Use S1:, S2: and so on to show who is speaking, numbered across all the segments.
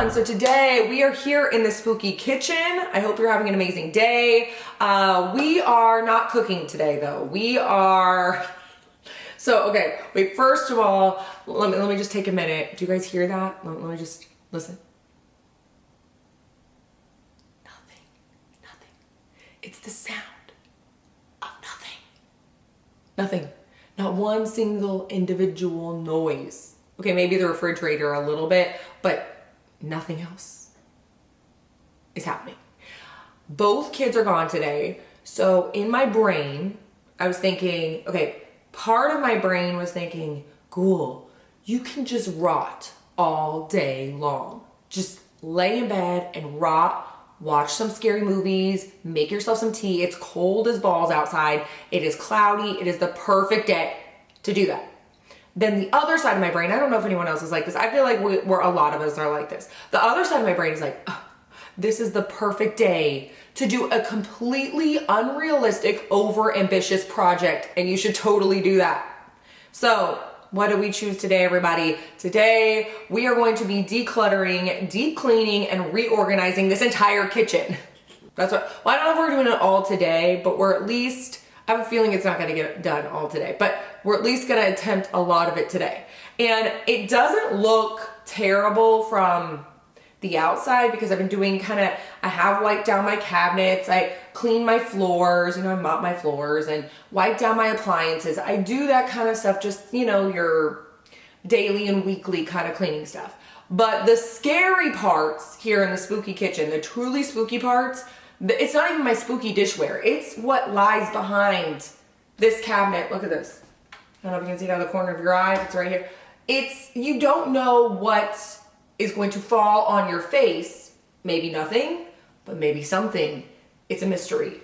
S1: everyone. So today we are here in the spooky kitchen. I hope you're having an amazing day. We are not cooking today though. We are, so okay, wait, first of all, let me just take a minute. Do you guys hear that? Let me just listen. Nothing. It's the sound of nothing. Nothing. Not one single individual noise. Okay, maybe the refrigerator a little bit, but nothing else is happening. Both kids are gone today. So in my brain, I was thinking, okay, part of my brain was thinking, cool, you can just rot all day long. Just lay in bed and rot, watch some scary movies, make yourself some tea. It's cold as balls outside. It is cloudy. It is the perfect day to do that. Then the other side of my brain, I don't know if anyone else is like this. I feel like we're a lot of us are like this. The other side of my brain is like, oh, this is the perfect day to do a completely unrealistic, over-ambitious project, and you should totally do that. So what do we choose today, everybody? Today, we are going to be decluttering, deep cleaning, and reorganizing this entire kitchen. That's what, well, I don't know if we're doing it all today, but we're at least, I have a feeling it's not gonna get done all today, but we're at least gonna attempt a lot of it today. And it doesn't look terrible from the outside because I've been doing I have wiped down my cabinets, I clean my floors, I mop my floors and wipe down my appliances. I do that kind of stuff, just, your daily and weekly kind of cleaning stuff. But the scary parts here in the spooky kitchen, the truly spooky parts, it's not even my spooky dishware. It's what lies behind this cabinet. Look at this. I don't know if you can see it out of the corner of your eye. It's right here. You don't know what is going to fall on your face. Maybe nothing, but maybe something. It's a mystery.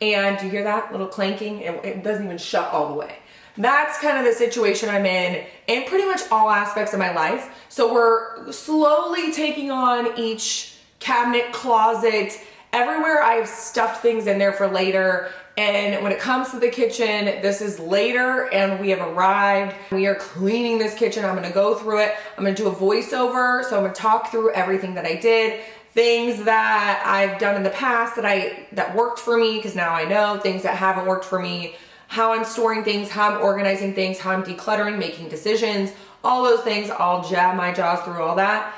S1: And do you hear that little clanking? It doesn't even shut all the way. That's kind of the situation I'm in pretty much all aspects of my life. So we're slowly taking on each cabinet, closet, everywhere I've stuffed things in there for later. And when it comes to the kitchen, this is later and we have arrived. We are cleaning this kitchen. I'm gonna go through it. I'm gonna do a voiceover. So I'm gonna talk through everything that I did, things that I've done in the past that worked for me, because now I know, things that haven't worked for me, how I'm storing things, how I'm organizing things, how I'm decluttering, making decisions, all those things. I'll jab my jaws through all that.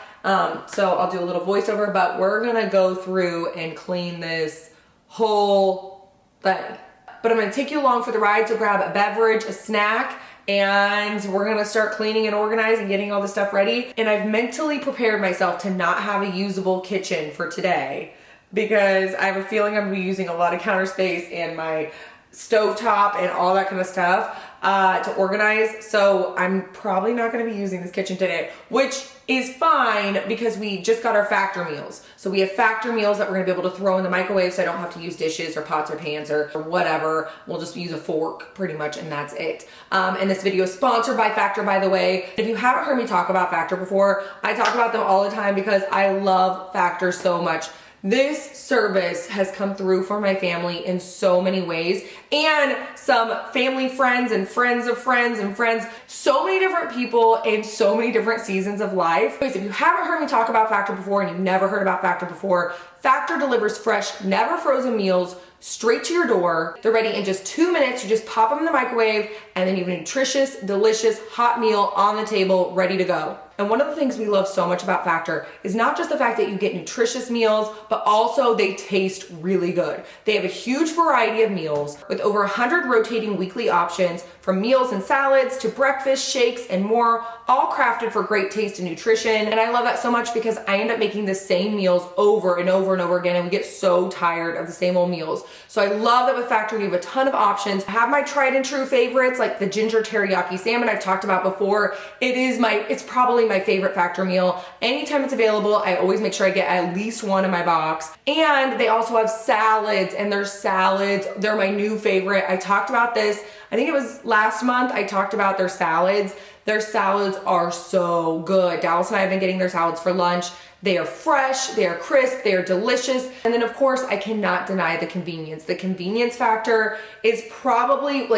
S1: So I'll do a little voiceover, but we're gonna go through and clean this whole thing. But I'm gonna take you along for the ride, so grab a beverage, a snack, and we're gonna start cleaning and organizing, getting all the stuff ready. And I've mentally prepared myself to not have a usable kitchen for today because I have a feeling I'm gonna be using a lot of counter space and my stovetop and all that kind of stuff to organize. So I'm probably not gonna be using this kitchen today, which is fine because we just got our factor meals. So we have factor meals that we're gonna be able to throw in the microwave so I don't have to use dishes or pots or pans or whatever. We'll just use a fork pretty much and that's it. And this video is sponsored by Factor, by the way. If you haven't heard me talk about Factor before, I talk about them all the time because I love Factor so much. This service has come through for my family in so many ways, and some family friends and friends of friends and friends, so many different people in so many different seasons of life. If you haven't heard me talk about Factor before and you've never heard about Factor before, Factor delivers fresh, never frozen meals straight to your door. They're ready in just 2 minutes. You just pop them in the microwave and then you have a nutritious, delicious, hot meal on the table, ready to go. And one of the things we love so much about Factor is not just the fact that you get nutritious meals, but also they taste really good. They have a huge variety of meals with over 100 rotating weekly options, from meals and salads to breakfast, shakes, and more, all crafted for great taste and nutrition. And I love that so much because I end up making the same meals over and over and over again, and we get so tired of the same old meals. So I love that with Factor, we have a ton of options. I have my tried and true favorites like the ginger teriyaki salmon I've talked about before. It's probably my favorite Factor meal. Anytime it's available, I always make sure I get at least one in my box. And they also have salads, and their salads, they're my new favorite. I talked about this, I think it was last month, I talked about their salads. Their salads are so good. Dallas and I have been getting their salads for lunch. They are fresh, they are crisp, they are delicious. And then of course, I cannot deny the convenience. The convenience factor is probably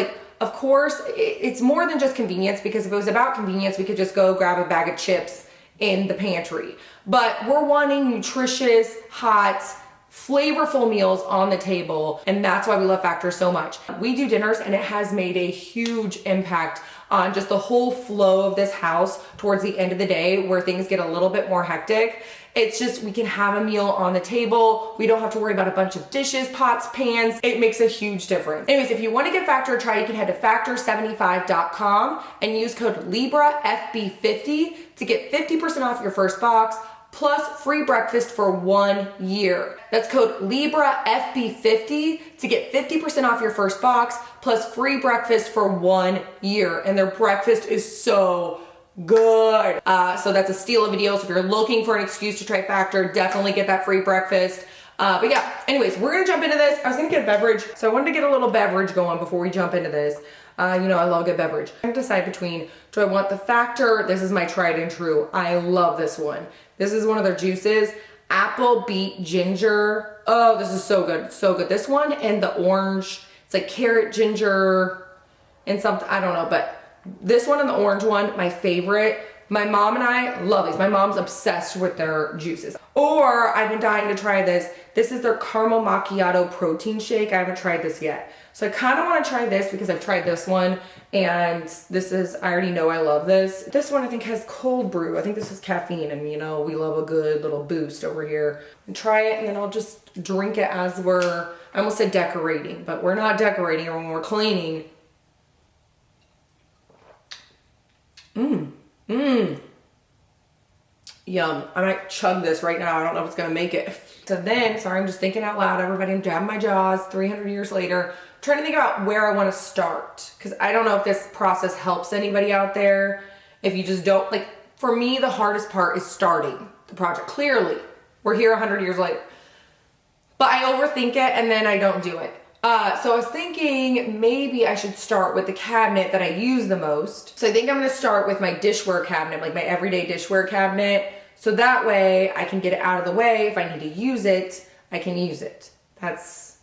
S1: of course, it's more than just convenience, because if it was about convenience, we could just go grab a bag of chips in the pantry. But we're wanting nutritious, hot, flavorful meals on the table, and that's why we love Factor so much. We do dinners and it has made a huge impact on just the whole flow of this house towards the end of the day where things get a little bit more hectic. It's just, we can have a meal on the table. We don't have to worry about a bunch of dishes, pots, pans. It makes a huge difference. Anyways, if you want to give Factor a try, you can head to factor75.com and use code LibraFB50 to get 50% off your first box plus free breakfast for 1 year. That's code LibraFB50 to get 50% off your first box plus free breakfast for 1 year. And their breakfast is so good. So that's a steal of a deal. So if you're looking for an excuse to try Factor, definitely get that free breakfast. But yeah, anyways, we're gonna jump into this. I was gonna get a beverage. So I wanted to get a little beverage going before we jump into this. You know, I love a good beverage. I'm gonna decide between, do I want the Factor? This is my tried and true. I love this one. This is one of their juices. Apple, beet, ginger. Oh, this is so good, so good. This one and the orange, it's like carrot, ginger, and something, I don't know, but this one and the orange one, my favorite. My mom and I love these. My mom's obsessed with their juices. Or I've been dying to try this. This is their caramel macchiato protein shake. I haven't tried this yet. So I kind of want to try this because I've tried this one and this is, I already know I love this. This one I think has cold brew. I think this is caffeine and you know, we love a good little boost over here. And try it and then I'll just drink it as we're, I almost said decorating, but we're not decorating when we're cleaning. Yum. I might chug this right now. I don't know if it's gonna make it. So then, sorry, I'm just thinking out loud. Everybody, I'm jabbing my jaws 300 years later. I'm trying to think about where I wanna start. Cause I don't know if this process helps anybody out there. If you just don't, like for me, the hardest part is starting the project. Clearly, we're here 100 years later. But I overthink it and then I don't do it. So I was thinking maybe I should start with the cabinet that I use the most. So I think I'm gonna start with my dishware cabinet, like my everyday dishware cabinet. So that way I can get it out of the way. If I need to use it, I can use it. That's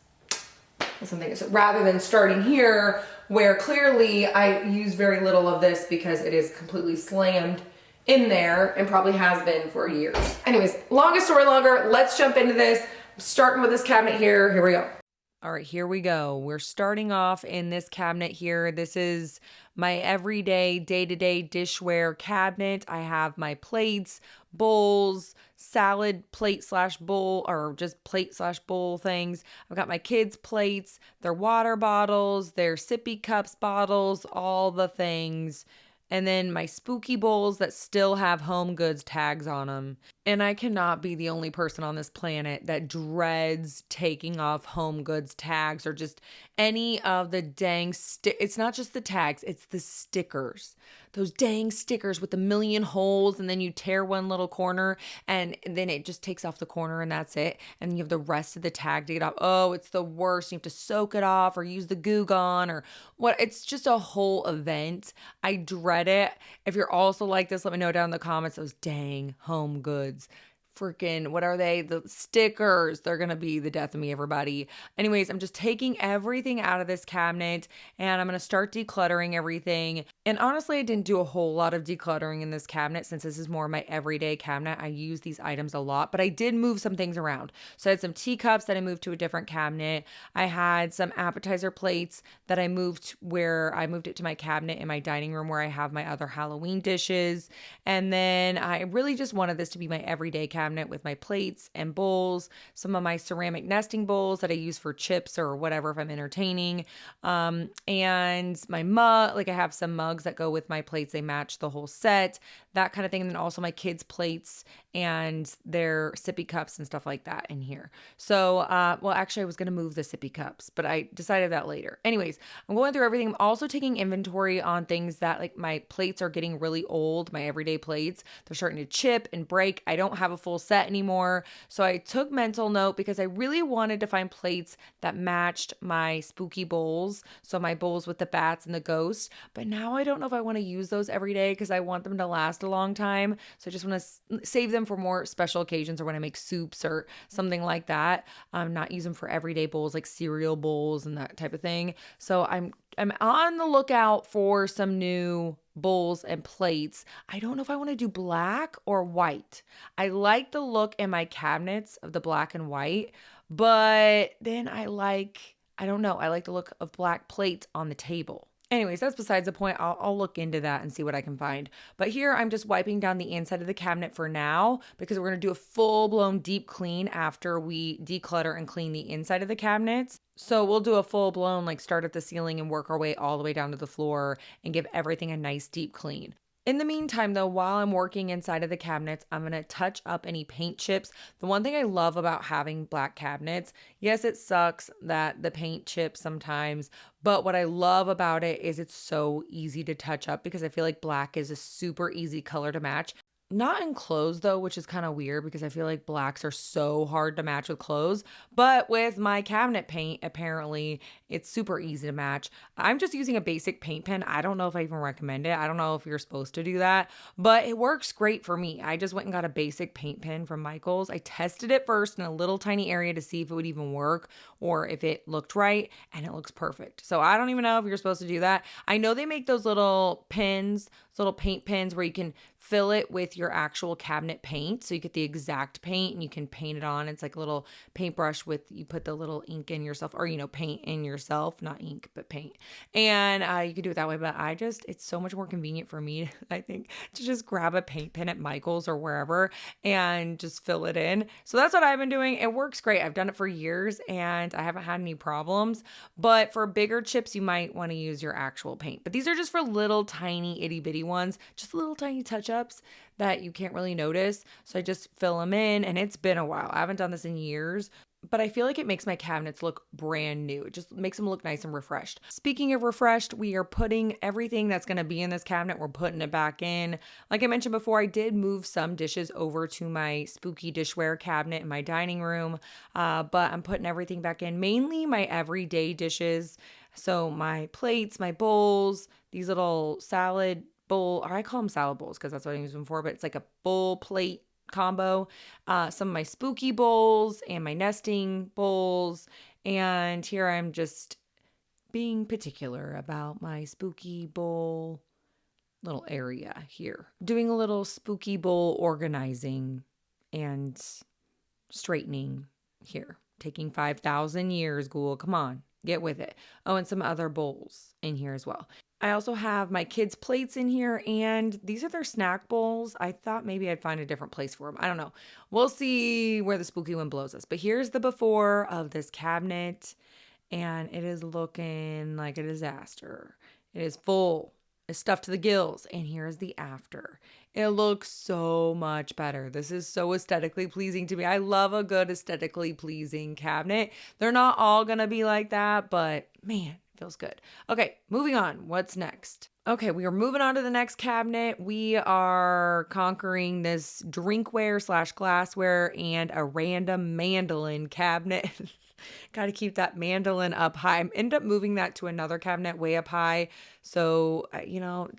S1: something. So rather than starting here where clearly I use very little of this because it is completely slammed in there and probably has been for years. Anyways, longest story longer, let's jump into this. I'm starting with this cabinet here. Here we go. All right, here we go. We're starting off in this cabinet here. This is my everyday, day-to-day dishware cabinet. I have my plates, bowls, salad plate slash bowl, or just plate slash bowl things. I've got my kids' plates, their water bottles, their sippy cups bottles, all the things. And then my spooky bowls that still have home goods tags on them. And I cannot be the only person on this planet that dreads taking off home goods tags or just any of the dang it's not just the tags, it's the stickers. Those dang stickers with a million holes and then you tear one little corner and then it just takes off the corner and that's it. And you have the rest of the tag to get off. Oh, it's the worst. You have to soak it off or use the Goo Gone or what. It's just a whole event. I dread it. If you're also like this, let me know down in the comments. Those dang home goods. Freaking, what are they? The stickers. They're going to be the death of me, everybody. Anyways, I'm just taking everything out of this cabinet and I'm going to start decluttering everything. And honestly, I didn't do a whole lot of decluttering in this cabinet since this is more my everyday cabinet. I use these items a lot, but I did move some things around. So I had some teacups that I moved to a different cabinet. I had some appetizer plates that I moved where I moved it to my cabinet in my dining room where I have my other Halloween dishes. And then I really just wanted this to be my everyday cabinet with my plates and bowls, some of my ceramic nesting bowls that I use for chips or whatever if I'm entertaining, and my mug, like I have some mugs that go with my plates. They match the whole set, that kind of thing. And then also my kids' plates and their sippy cups and stuff like that in here. So, well, actually I was going to move the sippy cups, but I decided that later. Anyways, I'm going through everything. I'm also taking inventory on things that like my plates are getting really old, my everyday plates. They're starting to chip and break. I don't have a full set anymore. So I took mental note because I really wanted to find plates that matched my spooky bowls. So my bowls with the bats and the ghosts. But now I don't know if I want to use those every day because I want them to last a long time. So I just want to save them for more special occasions or when I make soups or something like that. Not use them for everyday bowls like cereal bowls and that type of thing. So I'm I'm on the lookout for some new bowls and plates. I don't know if I want to do black or white. I like the look in my cabinets of the black and white, but then I don't know, I like the look of black plates on the table. Anyways, that's besides the point. I'll look into that and see what I can find. But here I'm just wiping down the inside of the cabinet for now because we're going to do a full-blown deep clean after we declutter and clean the inside of the cabinets. So we'll do a full-blown, like, start at the ceiling and work our way all the way down to the floor and give everything a nice deep clean. In the meantime, though, while I'm working inside of the cabinets, I'm going to touch up any paint chips. The one thing I love about having black cabinets, yes, it sucks that the paint chips sometimes, but what I love about it is it's so easy to touch up because I feel like black is a super easy color to match. Not in clothes though, which is kind of weird because I feel like blacks are so hard to match with clothes. But with my cabinet paint, apparently it's super easy to match. I'm just using a basic paint pen. I don't know if I even recommend it. I don't know if you're supposed to do that, but it works great for me. I just went and got a basic paint pen from Michael's. I tested it first in a little tiny area to see if it would even work or if it looked right, and it looks perfect. So I don't even know if you're supposed to do that. I know they make those little pins, those little paint pens where you can fill it with your actual cabinet paint. So you get the exact paint and you can paint it on. It's like a little paintbrush with, you put the little ink in yourself or, paint in yourself, not ink, but paint. And you can do it that way. But it's so much more convenient for me, I think, to just grab a paint pen at Michael's or wherever and just fill it in. So that's what I've been doing. It works great. I've done it for years and I haven't had any problems. But for bigger chips, you might want to use your actual paint. But these are just for little tiny itty bitty ones, just little tiny touch-ups that you can't really notice. So I just fill them in, and it's been a while. I haven't done this in years, but I feel like it makes my cabinets look brand new. It just makes them look nice and refreshed. Speaking of refreshed, we are putting everything that's going to be in this cabinet, we're putting it back in. Like I mentioned before, I did move some dishes over to my spooky dishware cabinet in my dining room, but I'm putting everything back in, mainly my everyday dishes. So my plates, my bowls, these little salad bowl, or I call them salad bowls because that's what I use them for, but it's like a bowl plate combo. Some of my spooky bowls and my nesting bowls. And here I'm just being particular about my spooky bowl little area here. Doing a little spooky bowl organizing and straightening here. Taking 5,000 years, Ghoul. Come on, get with it. Oh, and some other bowls in here as well. I also have my kids' plates in here, and these are their snack bowls. I thought maybe I'd find a different place for them. I don't know. We'll see where the spooky one blows us. But here's the before of this cabinet, and it is looking like a disaster. It is full. It's stuffed to the gills. And here's the after. It looks so much better. This is so aesthetically pleasing to me. I love a good aesthetically pleasing cabinet. They're not all going to be like that, but man, feels good. Okay, moving on. What's next? Okay, we are moving on to the next cabinet. We are conquering this drinkware / glassware and a random mandolin cabinet. Got to keep that mandolin up high. I end up moving that to another cabinet way up high. So,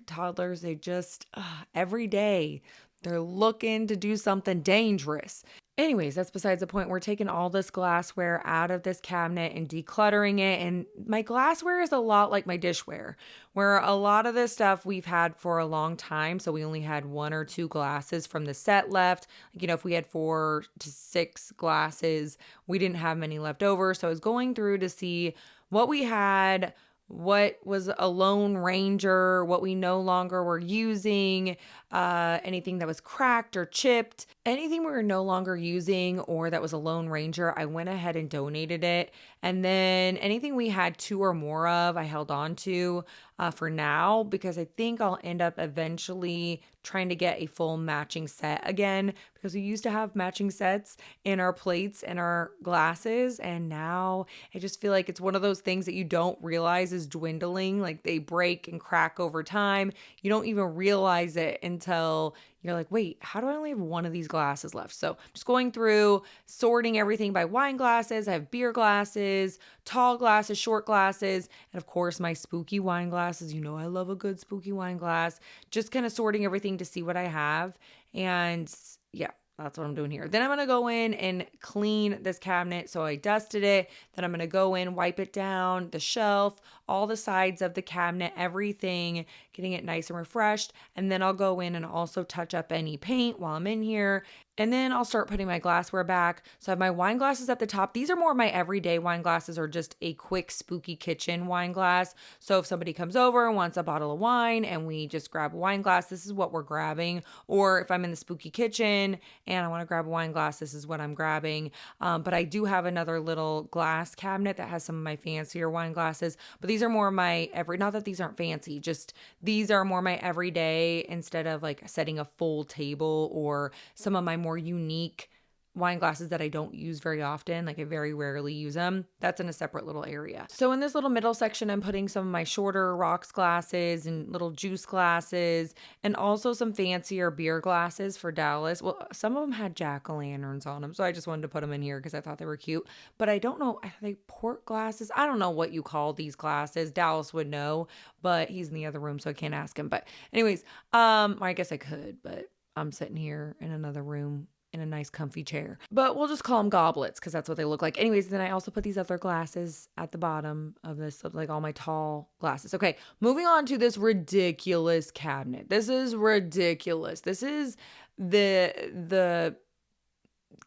S1: toddlers, they just, every day, they're looking to do something dangerous. Anyways, that's besides the point. We're taking all this glassware out of this cabinet and decluttering it. And my glassware is a lot like my dishware, where a lot of this stuff we've had for a long time. So we only had 1 or 2 glasses from the set left. If we had 4 to 6 glasses, we didn't have many left over. So I was going through to see what we had, what was a Lone Ranger, what we no longer were using, anything that was cracked or chipped, anything we were no longer using or that was a Lone Ranger, I went ahead and donated it. And then anything we had 2 or more of, I held on to for now, because I think I'll end up eventually trying to get a full matching set again, because we used to have matching sets in our plates and our glasses. And now I just feel like it's one of those things that you don't realize is dwindling. Like, they break and crack over time. You don't even realize it until you're like, wait, how do I only have 1 of these glasses left? So I'm just going through, sorting everything by wine glasses. I have beer glasses, tall glasses, short glasses, and of course my spooky wine glasses. I love a good spooky wine glass. Just kind of sorting everything to see what I have. And yeah, that's what I'm doing here. Then I'm going to go in and clean this cabinet. So I dusted it. Then I'm going to go in, wipe it down, the shelf,
S2: all the sides of the cabinet, everything, getting it nice and refreshed. And then I'll go in and also touch up any paint while I'm in here. And then I'll start putting my glassware back. So I have my wine glasses at the top. These are more of my everyday wine glasses or just a quick spooky kitchen wine glass. So if somebody comes over and wants a bottle of wine and we just grab a wine glass, this is what we're grabbing. Or if I'm in the spooky kitchen and I want to grab a wine glass, this is what I'm grabbing. But I do have another little glass cabinet that has some of my fancier wine glasses. But these are more my not that these aren't fancy, just these are more my everyday instead of like setting a full table or some of my more unique wine glasses that I don't use very often. Like I very rarely use them. That's in a separate little area. So in this little middle section, I'm putting some of my shorter rocks glasses and little juice glasses and also some fancier beer glasses for Dallas. Well, some of them had jack-o'-lanterns on them. So I just wanted to put them in here because I thought they were cute. But I don't know, are they port glasses? I don't know what you call these glasses. Dallas would know, but he's in the other room, so I can't ask him. But anyways, I guess I could, but I'm sitting here in another room in a nice comfy chair. But we'll just call them goblets because that's what they look like. Anyways, then I also put these other glasses at the bottom of this, like all my tall glasses. Okay, moving on to this ridiculous cabinet. This is ridiculous. This is the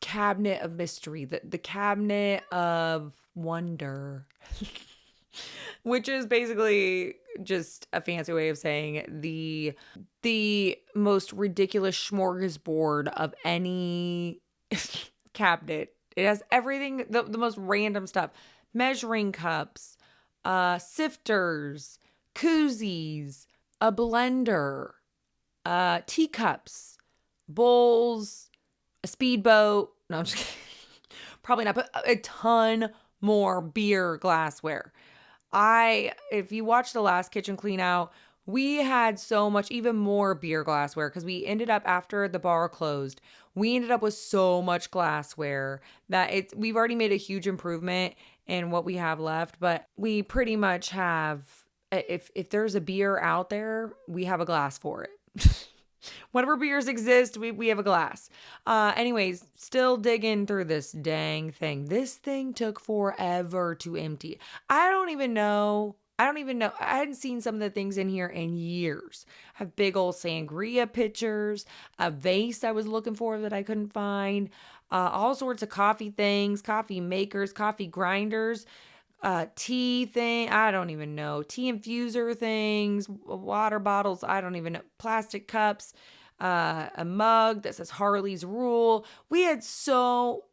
S2: cabinet of mystery, the cabinet of wonder. Which is basically just a fancy way of saying the most ridiculous smorgasbord of any cabinet. It has everything, the most random stuff. Measuring cups, sifters, koozies, a blender, teacups, bowls, a speedboat. No, I'm just kidding. Probably not, but a ton more beer glassware. If you watch the last kitchen clean out, we had so much, even more beer glassware because we ended up, after the bar closed, we ended up with so much glassware that we've already made a huge improvement in what we have left, but we pretty much have, if there's a beer out there, we have a glass for it. Whatever beers exist, we have a glass. Anyways, still digging through this dang thing. This thing took forever to empty. I don't even know. I hadn't seen some of the things in here in years. I have big old sangria pitchers, a vase I was looking for that I couldn't find, all sorts of coffee things, coffee makers, coffee grinders, tea thing, I don't even know, tea infuser things, water bottles, I don't even know, plastic cups, a mug that says Harley's Rule. We had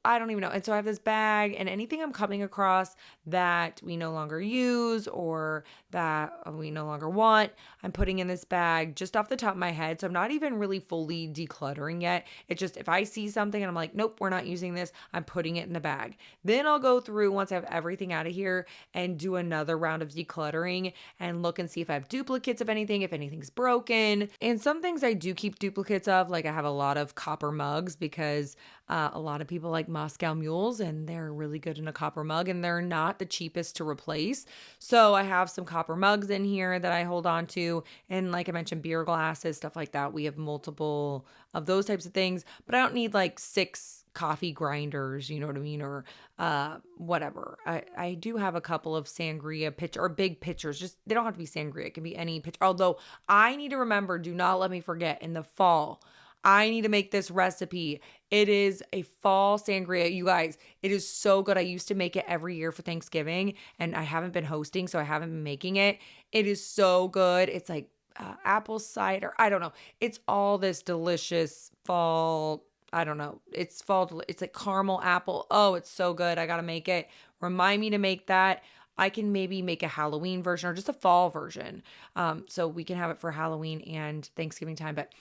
S2: I don't even know. And so I have this bag, and anything I'm coming across that we no longer use or that we no longer want, I'm putting in this bag just off the top of my head. So I'm not even really fully decluttering yet. It's just if I see something and I'm like, nope, we're not using this, I'm putting it in the bag. Then I'll go through once I have everything out of here and do another round of decluttering and look and see if I have duplicates of anything, if anything's broken. And some things I do keep duplicates of, like I have a lot of copper mugs because a lot of people like Moscow mules and they're really good in a copper mug and they're not the cheapest to replace. So I have some copper mugs in here that I hold on to. And like I mentioned, beer glasses, stuff like that. We have multiple of those types of things, but I don't need like 6 coffee grinders, you know what I mean? Or whatever. I do have a couple of sangria or big pitchers. Just, they don't have to be sangria. It can be any pitcher. Although I need to remember, do not let me forget, in the fall, I need to make this recipe. It is a fall sangria. You guys, it is so good. I used to make it every year for Thanksgiving and I haven't been hosting, so I haven't been making it. It is so good. It's like apple cider. I don't know. It's all this delicious fall. I don't know. It's fall. It's like caramel apple. Oh, it's so good. I got to make it. Remind me to make that. I can maybe make a Halloween version or just a fall version. So we can have it for Halloween and Thanksgiving time. But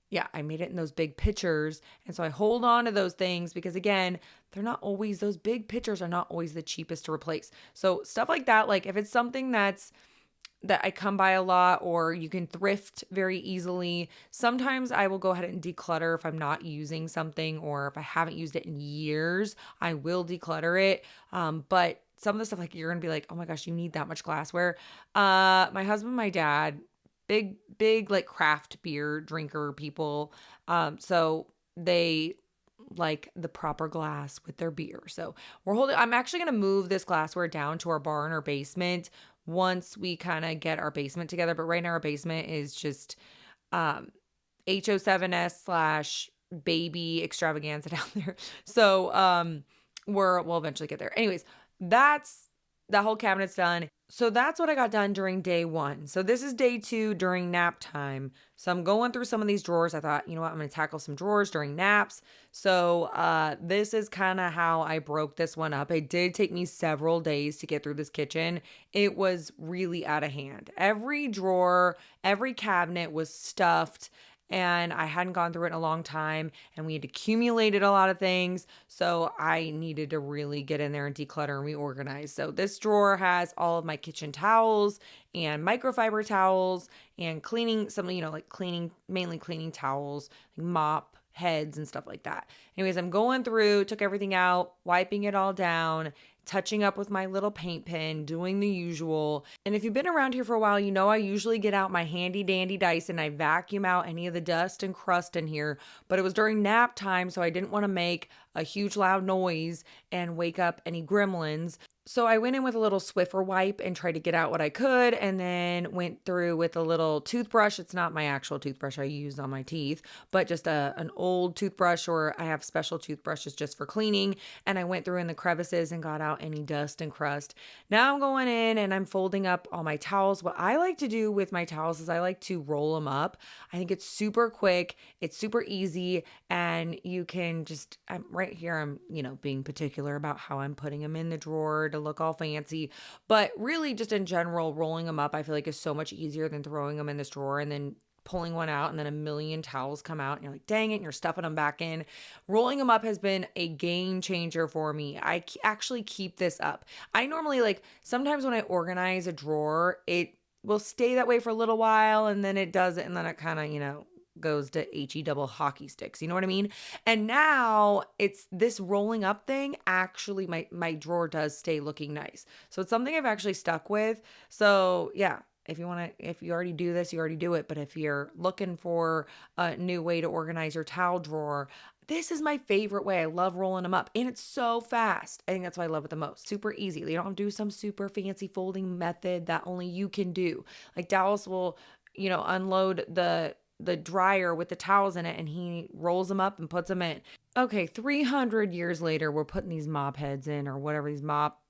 S2: yeah, I made it in those big pitchers. And so I hold on to those things because, again, those big pitchers are not always the cheapest to replace. So stuff like that, like if it's something that I come by a lot or you can thrift very easily, sometimes I will go ahead and declutter if I'm not using something or if I haven't used it in years, I will declutter it. But some of the stuff, like, you're going to be like, oh my gosh, you need that much glassware. My husband, my dad, big like craft beer drinker people. So they like the proper glass with their beer. So I'm actually going to move this glassware down to our bar in our basement once we kind of get our basement together. But right now our basement is just HO7S slash baby extravaganza down there. So we'll eventually get there. Anyways, that whole cabinet's done. So that's what I got done during day 1. So this is day 2 during nap time. So I'm going through some of these drawers. I thought, you know what, I'm going to tackle some drawers during naps. So this is kind of how I broke this one up. It did take me several days to get through this kitchen. It was really out of hand. Every drawer, every cabinet was stuffed, and I hadn't gone through it in a long time, and we had accumulated a lot of things. So I needed to really get in there and declutter and reorganize. So this drawer has all of my kitchen towels and microfiber towels and cleaning, mainly cleaning towels, like mop heads and stuff like that. Anyways, I'm going through, took everything out, wiping it all down, touching up with my little paint pen, doing the usual. And if you've been around here for a while, you know I usually get out my handy dandy Dyson. I vacuum out any of the dust and crust in here, but it was during nap time, so I didn't want to make a huge loud noise and wake up any gremlins. So I went in with a little Swiffer wipe and tried to get out what I could, and then went through with a little toothbrush. It's not my actual toothbrush I use on my teeth, but just an old toothbrush, or I have special toothbrushes just for cleaning. And I went through in the crevices and got out any dust and crust. Now I'm going in and I'm folding up all my towels. What I like to do with my towels is I like to roll them up. I think it's super quick, it's super easy, and you can just, I'm right here, I'm, being particular about how I'm putting them in the drawer to look all fancy, but really just in general, rolling them up I feel like is so much easier than throwing them in this drawer and then pulling one out and then a million towels come out and you're like, dang it, and you're stuffing them back in. Rolling them up has been a game changer for me. I actually keep this up. I normally, sometimes when I organize a drawer, it will stay that way for a little while and then it does it, and then it kind of, goes to HE double hockey sticks. You know what I mean? And now it's this rolling up thing. Actually, my drawer does stay looking nice. So it's something I've actually stuck with. So yeah, if you already do this, you already do it. But if you're looking for a new way to organize your towel drawer, this is my favorite way. I love rolling them up, and it's so fast. I think that's why I love it the most. Super easy. You don't have to do some super fancy folding method that only you can do. Like Dallas will, unload the dryer with the towels in it, and he rolls them up and puts them in. Okay, 300 years later, we're putting these mop heads in, or whatever, these mop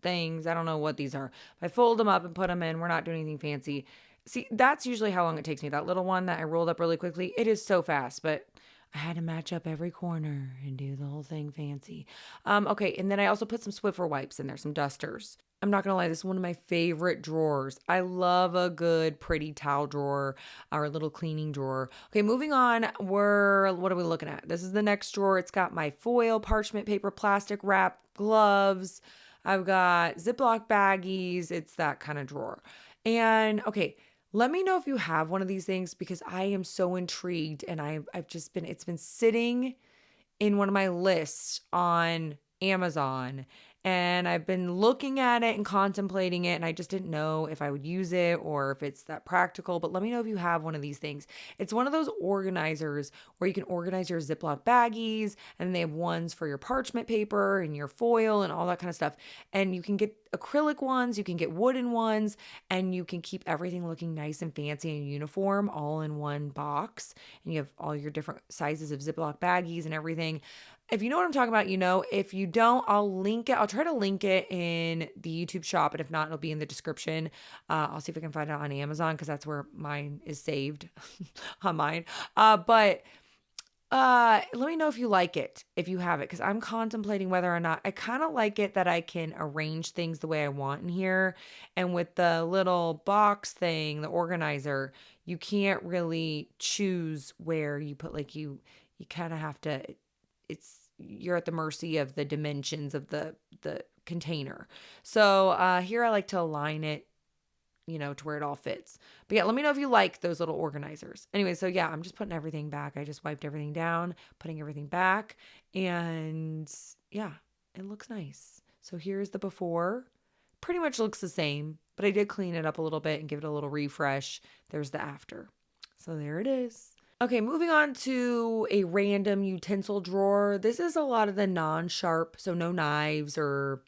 S2: things. I don't know what these are. I fold them up and put them in. We're not doing anything fancy. See, that's usually how long it takes me. That little one that I rolled up really quickly, it is so fast, but I had to match up every corner and do the whole thing fancy. Okay, and then I also put some Swiffer wipes in there, some dusters. I'm not gonna lie, this is one of my favorite drawers. I love a good, pretty towel drawer or a little cleaning drawer. Okay, moving on, what are we looking at? This is the next drawer. It's got my foil, parchment paper, plastic wrap, gloves. I've got Ziploc baggies. It's that kind of drawer. And okay, let me know if you have one of these things, because I am so intrigued, and it's been sitting in one of my lists on Amazon, and I've been looking at it and contemplating it, and I just didn't know if I would use it or if it's that practical. But let me know if you have one of these things. It's one of those organizers where you can organize your Ziploc baggies, and they have ones for your parchment paper and your foil and all that kind of stuff. And you can get acrylic ones, you can get wooden ones, and you can keep everything looking nice and fancy and uniform all in one box. And you have all your different sizes of Ziploc baggies and everything. If you know what I'm talking about, if you don't, I'll link it. I'll try to link it in the YouTube shop, and if not, it'll be in the description. I'll see if I can find it on Amazon, because that's where mine is saved on mine. But let me know if you like it, if you have it, because I'm contemplating whether or not. I kind of like it that I can arrange things the way I want in here. And with the little box thing, the organizer, you can't really choose where you put, you kind of have to, you're at the mercy of the dimensions of the container. So here I like to align it, to where it all fits. But yeah, let me know if you like those little organizers. Anyway, so yeah, I'm just putting everything back. I just wiped everything down, putting everything back, and yeah, it looks nice. So here's the before. Pretty much looks the same, but I did clean it up a little bit and give it a little refresh. There's the after. So there it is. Okay, moving on to a random utensil drawer. This is a lot of the non-sharp, so no knives or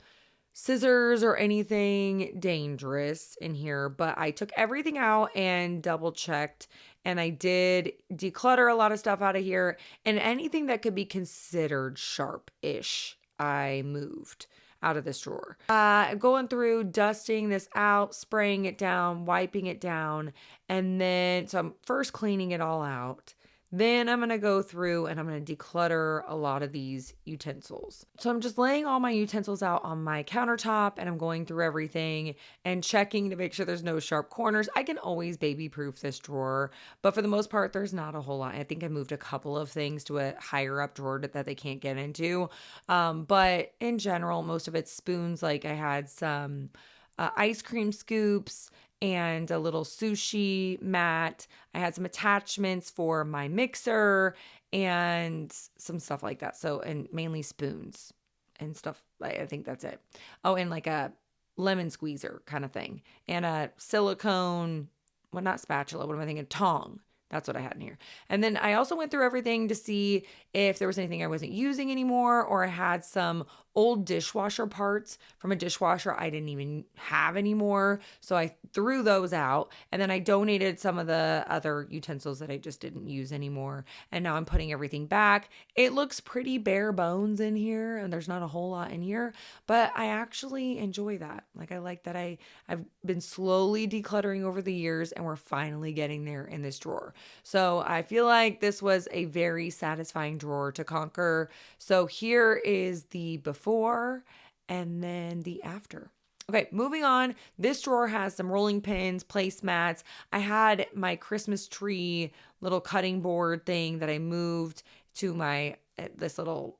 S2: scissors or anything dangerous in here, but I took everything out and double checked, and I did declutter a lot of stuff out of here, and anything that could be considered sharp-ish, I moved out of this drawer. Going through, dusting this out, spraying it down, wiping it down, and then so I'm first cleaning it all out. Then I'm going to go through and I'm going to declutter a lot of these utensils. So I'm just laying all my utensils out on my countertop and I'm going through everything and checking to make sure there's no sharp corners. I can always baby proof this drawer, but for the most part, there's not a whole lot. I think I moved a couple of things to a higher up drawer that they can't get into. But in general, most of it's spoons. Like I had some ice cream scoops and a little sushi mat. I had some attachments for my mixer and some stuff like that. So, and mainly spoons and stuff. I think that's it. Oh, and like a lemon squeezer kind of thing and a silicone, well, not spatula. What am I thinking? Tong. That's what I had in here. And then I also went through everything to see if there was anything I wasn't using anymore, or I had some old dishwasher parts from a dishwasher I didn't even have anymore. So I threw those out, and then I donated some of the other utensils that I just didn't use anymore. And now I'm putting everything back. It looks pretty bare bones in here, and there's not a whole lot in here, but I actually enjoy that. Like I like that I've been slowly decluttering over the years, and we're finally getting there in this drawer. So I feel like this was a very satisfying drawer to conquer. So here is the before and then the after. Okay, moving on. This drawer has some rolling pins, placemats. I had my Christmas tree little cutting board thing that I moved to my this little,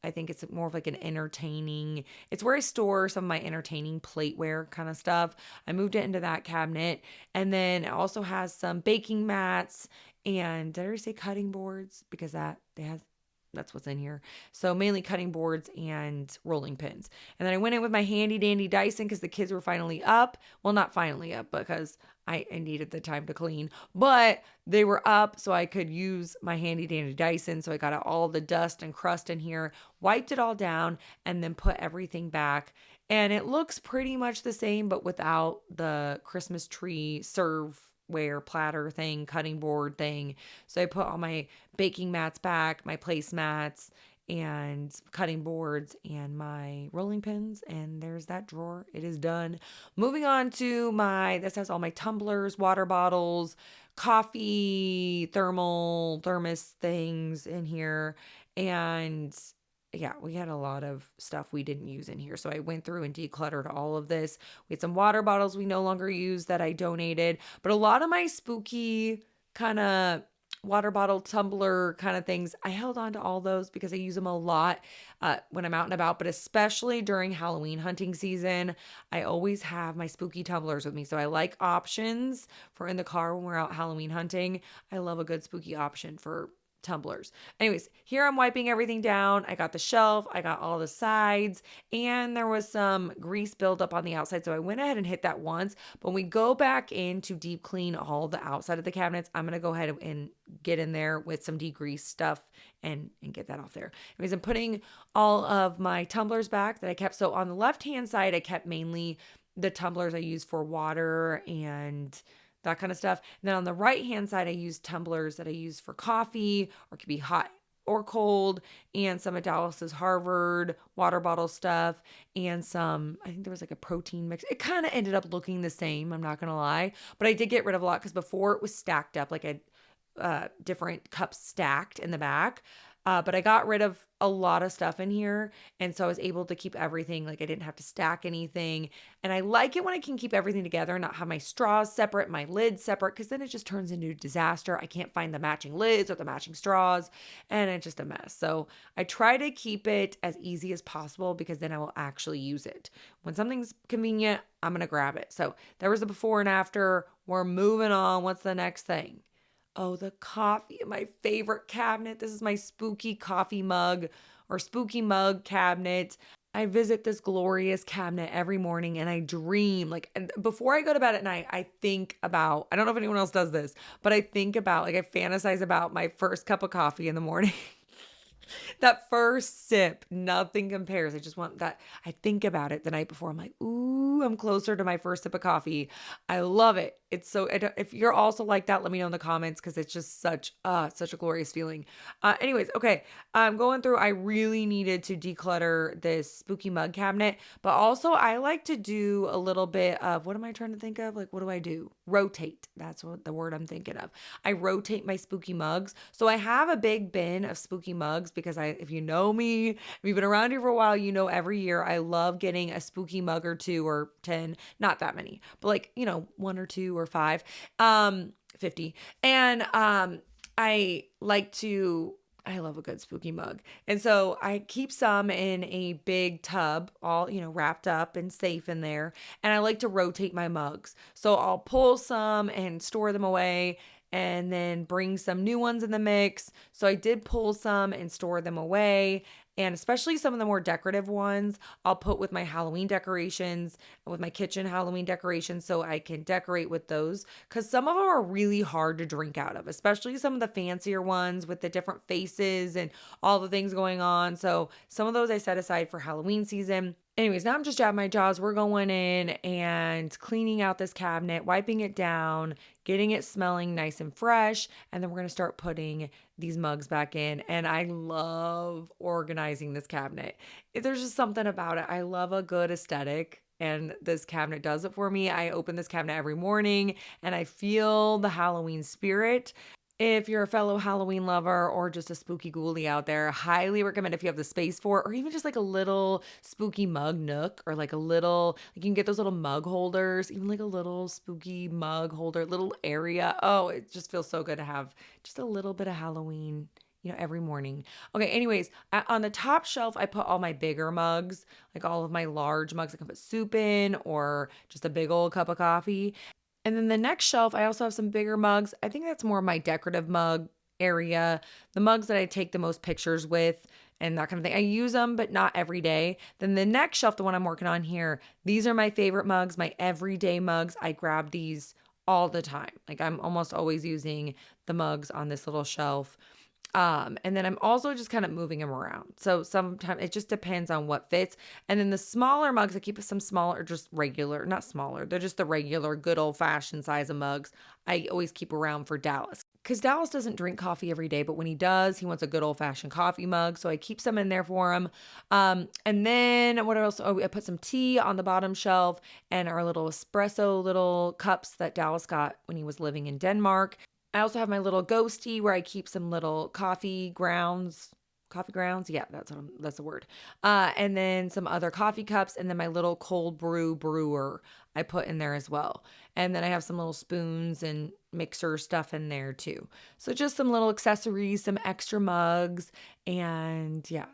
S2: I think it's more of like an entertaining, it's where I store some of my entertaining plateware kind of stuff. I moved it into that cabinet. And then it also has some baking mats and did I already say cutting boards? Because that's what's in here. So mainly cutting boards and rolling pins. And then I went in with my handy dandy Dyson because the kids were finally up. Well, not finally up because I needed the time to clean, but they were up so I could use my handy dandy Dyson. So I got out all the dust and crust in here, wiped it all down, and then put everything back. And it looks pretty much the same, but without the Christmas tree serveware platter thing, cutting board thing. So I put all my baking mats back, my placemats, and cutting boards and my rolling pins, and there's that drawer. It is done. Moving on to this has all my tumblers, water bottles, coffee, thermos things in here, and yeah, we had a lot of stuff we didn't use in here. So I went through and decluttered all of this. We had some water bottles we no longer use that I donated, but a lot of my spooky kind of water bottle tumbler kind of things, I held on to all those because I use them a lot when I'm out and about, but especially during Halloween hunting season, I always have my spooky tumblers with me. So I like options for in the car when we're out Halloween hunting. I love a good spooky option for tumblers. Anyways, here I'm wiping everything down. I got the shelf, I got all the sides, and there was some grease buildup on the outside. So I went ahead and hit that once. But when we go back in to deep clean all the outside of the cabinets, I'm going to go ahead and get in there with some degrease stuff and get that off there. Anyways, I'm putting all of my tumblers back that I kept. So on the left-hand side, I kept mainly the tumblers I use for water and that kind of stuff. And then on the right hand side, I use tumblers that I use for coffee, or it could be hot or cold, and some of Dallas's Harvard water bottle stuff, and some, I think there was like a protein mix. It kind of ended up looking the same, I'm not gonna lie, but I did get rid of a lot because before it was stacked up, like a different cups stacked in the back. But I got rid of a lot of stuff in here. And so I was able to keep everything, like I didn't have to stack anything. And I like it when I can keep everything together and not have my straws separate, my lids separate, because then it just turns into a disaster. I can't find the matching lids or the matching straws, and it's just a mess. So I try to keep it as easy as possible because then I will actually use it. When something's convenient, I'm going to grab it. So there was the before and after. We're moving on. What's the next thing? Oh, the coffee in my favorite cabinet. This is my spooky coffee mug or spooky mug cabinet. I visit this glorious cabinet every morning and I dream, like, and before I go to bed at night, I think about, I don't know if anyone else does this, but I think about, like, I fantasize about my first cup of coffee in the morning. That first sip, nothing compares. I just want that. I think about it the night before. I'm like, ooh, I'm closer to my first sip of coffee. I love it. It's so, if you're also like that, let me know in the comments because it's just such a glorious feeling. Anyways, okay. I'm going through, I really needed to declutter this spooky mug cabinet, but also I like to do a little bit of, what am I trying to think of? Like, what do I do? Rotate. That's what the word I'm thinking of. I rotate my spooky mugs. So I have a big bin of spooky mugs because if you know me, if you've been around here for a while, you know every year I love getting a spooky mug or two or 10, not that many, but like, one or two or five, 50. And I love a good spooky mug. And so I keep some in a big tub, all, wrapped up and safe in there. And I like to rotate my mugs. So I'll pull some and store them away and then bring some new ones in the mix. So I did pull some and store them away. And especially some of the more decorative ones, I'll put with my Halloween decorations, with my kitchen Halloween decorations, so I can decorate with those. Because some of them are really hard to drink out of, especially some of the fancier ones with the different faces and all the things going on. So some of those I set aside for Halloween season. Anyways, now I'm just jabbing my jaws. We're going in and cleaning out this cabinet, wiping it down, getting it smelling nice and fresh. And then we're going to start putting these mugs back in. And I love organizing this cabinet. There's just something about it. I love a good aesthetic. And this cabinet does it for me. I open this cabinet every morning and I feel the Halloween spirit. If you're a fellow Halloween lover or just a spooky ghoulie out there, highly recommend if you have the space for it, or even just like a little spooky mug nook, or like a little, like you can get those little mug holders, even like a little spooky mug holder, little area. Oh, it just feels so good to have just a little bit of Halloween, every morning. Okay, anyways, on the top shelf, I put all my bigger mugs, like all of my large mugs I can put soup in or just a big old cup of coffee. And then the next shelf, I also have some bigger mugs. I think that's more my decorative mug area, the mugs that I take the most pictures with and that kind of thing. I use them, but not every day. Then the next shelf, the one I'm working on here, these are my favorite mugs, my everyday mugs. I grab these all the time. Like I'm almost always using the mugs on this little shelf. And then I'm also just kind of moving them around. So sometimes it just depends on what fits. And then the smaller mugs, I keep some smaller, just regular, not smaller. They're just the regular, good old fashioned size of mugs I always keep around for Dallas. Because Dallas doesn't drink coffee every day, but when he does, he wants a good old fashioned coffee mug. So I keep some in there for him. And then what else? Oh, I put some tea on the bottom shelf and our little espresso little cups that Dallas got when he was living in Denmark. I also have my little ghosty where I keep some little coffee grounds. Coffee grounds? Yeah, that's the word. And then some other coffee cups, and then my little cold brew brewer I put in there as well. And then I have some little spoons and mixer stuff in there too. So just some little accessories, some extra mugs, and yeah,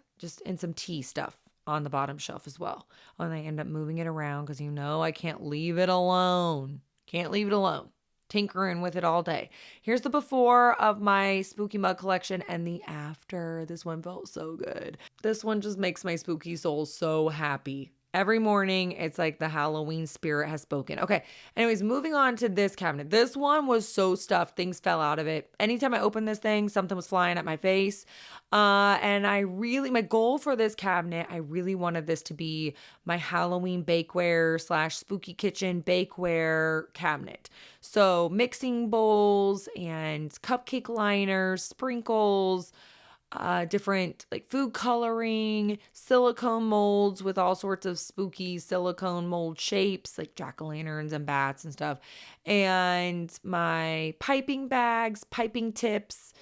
S2: and some tea stuff on the bottom shelf as well. And I end up moving it around because I can't leave it alone. Can't leave it alone. Tinkering with it all day. Here's the before of my spooky mug collection and the after. This one felt so good. This one just makes my spooky soul so happy. Every morning, it's like the Halloween spirit has spoken. Okay, anyways, moving on to this cabinet. This one was so stuffed. Things fell out of it. Anytime I opened this thing, something was flying at my face. And my goal for this cabinet, I really wanted this to be my Halloween bakeware / spooky kitchen bakeware cabinet. So mixing bowls and cupcake liners, sprinkles, different like food coloring, silicone molds with all sorts of spooky silicone mold shapes like jack-o'-lanterns and bats and stuff, and my piping bags, piping tips,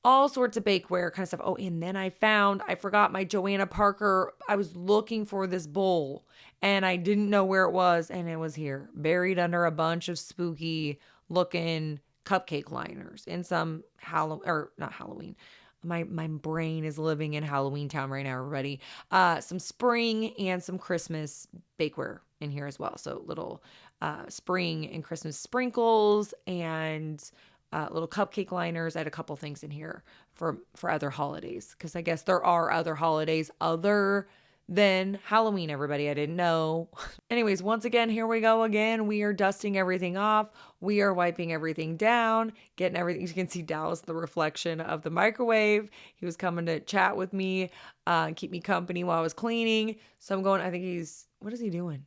S2: all sorts of bakeware kind of stuff. Oh, and then I forgot my Joanna Parker. I was looking for this bowl and I didn't know where it was, and it was here, buried under a bunch of spooky looking cupcake liners in some not Halloween. My brain is living in Halloween town right now, everybody. Some spring and some Christmas bakeware in here as well. So little spring and Christmas sprinkles and little cupcake liners. I had a couple things in here for other holidays because I guess there are other holidays other Then Halloween, everybody, I didn't know. Anyways, once again, here we go again. We are dusting everything off. We are wiping everything down, getting everything. You can see Dallas, the reflection of the microwave. He was coming to chat with me, keep me company while I was cleaning. So I'm going, I think what is he doing?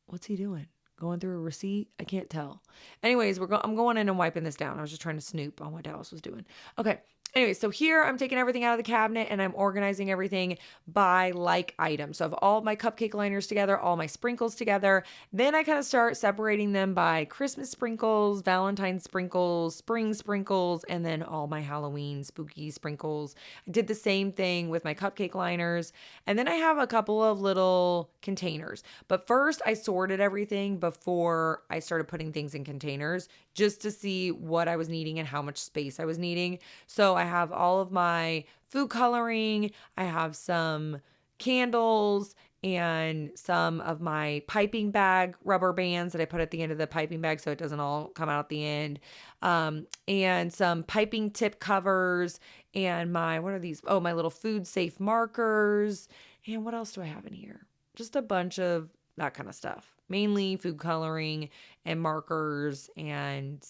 S2: What's he doing? Going through a receipt? I can't tell. Anyways, I'm going in and wiping this down. I was just trying to snoop on what Dallas was doing. Okay. Anyway, so here I'm taking everything out of the cabinet and I'm organizing everything by like item. So I have all my cupcake liners together, all my sprinkles together. Then I kind of start separating them by Christmas sprinkles, Valentine's sprinkles, spring sprinkles, and then all my Halloween spooky sprinkles. I did the same thing with my cupcake liners. And then I have a couple of little containers. But first I sorted everything before I started putting things in containers just to see what I was needing and how much space I was needing. So I have all of my food coloring, I have some candles and some of my piping bag rubber bands that I put at the end of the piping bag so it doesn't all come out at the end, and some piping tip covers and what are these? Oh, my little food safe markers. And what else do I have in here? Just a bunch of that kind of stuff. Mainly food coloring and markers and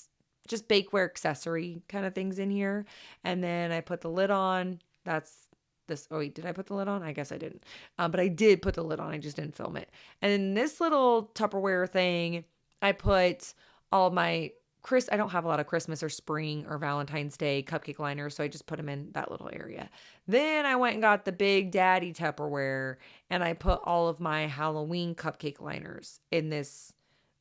S2: just bakeware accessory kind of things in here. And then I put the lid on. That's this. Oh, wait, did I put the lid on? I guess I didn't. But I did put the lid on. I just didn't film it. And in this little Tupperware thing, I put all of my I don't have a lot of Christmas or spring or Valentine's Day cupcake liners, so I just put them in that little area. Then I went and got the big daddy Tupperware, and I put all of my Halloween cupcake liners in this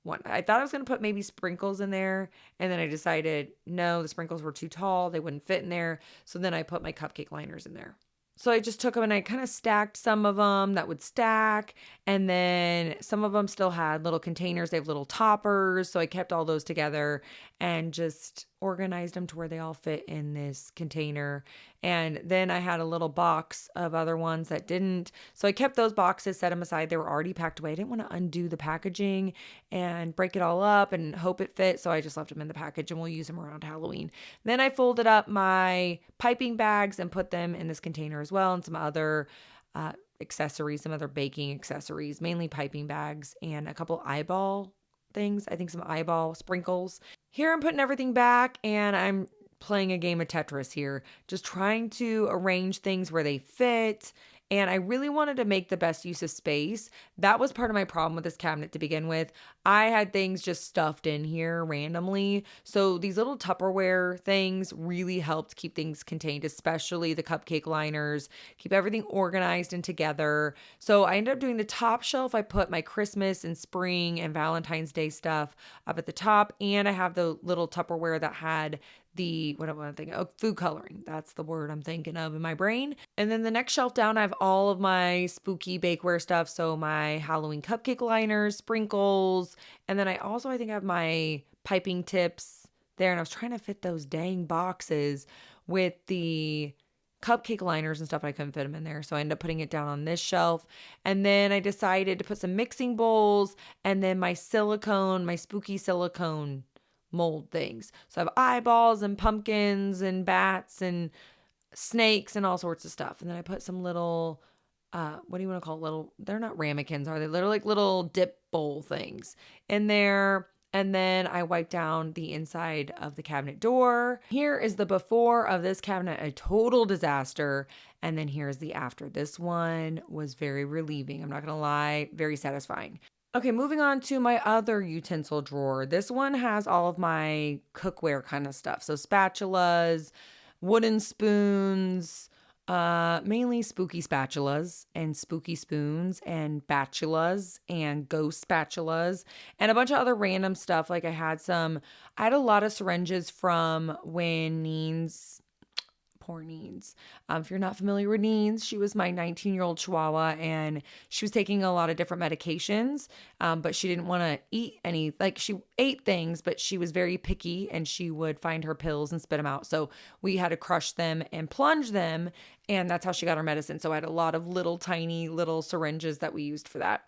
S2: one. I thought I was going to put maybe sprinkles in there, and then I decided, no, the sprinkles were too tall. They wouldn't fit in there. So then I put my cupcake liners in there. So I just took them and I kind of stacked some of them that would stack. And then some of them still had little containers. They have little toppers. So I kept all those together and just organized them to where they all fit in this container. And then I had a little box of other ones that didn't. So I kept those boxes, set them aside. They were already packed away. I didn't want to undo the packaging and break it all up and hope it fit. So I just left them in the package and we'll use them around Halloween. Then I folded up my piping bags and put them in this container as well, and some other accessories, some other baking accessories, mainly piping bags and a couple eyeball things. I think some eyeball sprinkles. Here I'm putting everything back and I'm playing a game of Tetris here, just trying to arrange things where they fit. And I really wanted to make the best use of space. That was part of my problem with this cabinet to begin with. I had things just stuffed in here randomly. So these little Tupperware things really helped keep things contained, especially the cupcake liners, keep everything organized and together. So I ended up doing the top shelf. I put my Christmas and spring and Valentine's Day stuff up at the top. And I have the little Tupperware that had what am I thinking? Oh, food coloring. That's the word I'm thinking of in my brain. And then the next shelf down, I have all of my spooky bakeware stuff. So my Halloween cupcake liners, sprinkles. And then I think I have my piping tips there. And I was trying to fit those dang boxes with the cupcake liners and stuff. I couldn't fit them in there. So I ended up putting it down on this shelf. And then I decided to put some mixing bowls and then my spooky silicone mold things. So I have eyeballs and pumpkins and bats and snakes and all sorts of stuff. And then I put some little, what do you want to call it? They're not ramekins, are they? They're like little dip bowl things in there. And then I wiped down the inside of the cabinet door. Here is the before of this cabinet, a total disaster. And then here's the after. This one was very relieving. I'm not going to lie, very satisfying. Okay, moving on to my other utensil drawer. This one has all of my cookware kind of stuff. So spatulas, wooden spoons, mainly spooky spatulas and spooky spoons and batulas and ghost spatulas and a bunch of other random stuff. Like I had a lot of syringes from when poor Neens. If you're not familiar with Neens, she was my 19-year-old Chihuahua and she was taking a lot of different medications, but she didn't want to eat any, ate things, but she was very picky and she would find her pills and spit them out. So we had to crush them and plunge them. And that's how she got her medicine. So I had a lot of little tiny little syringes that we used for that.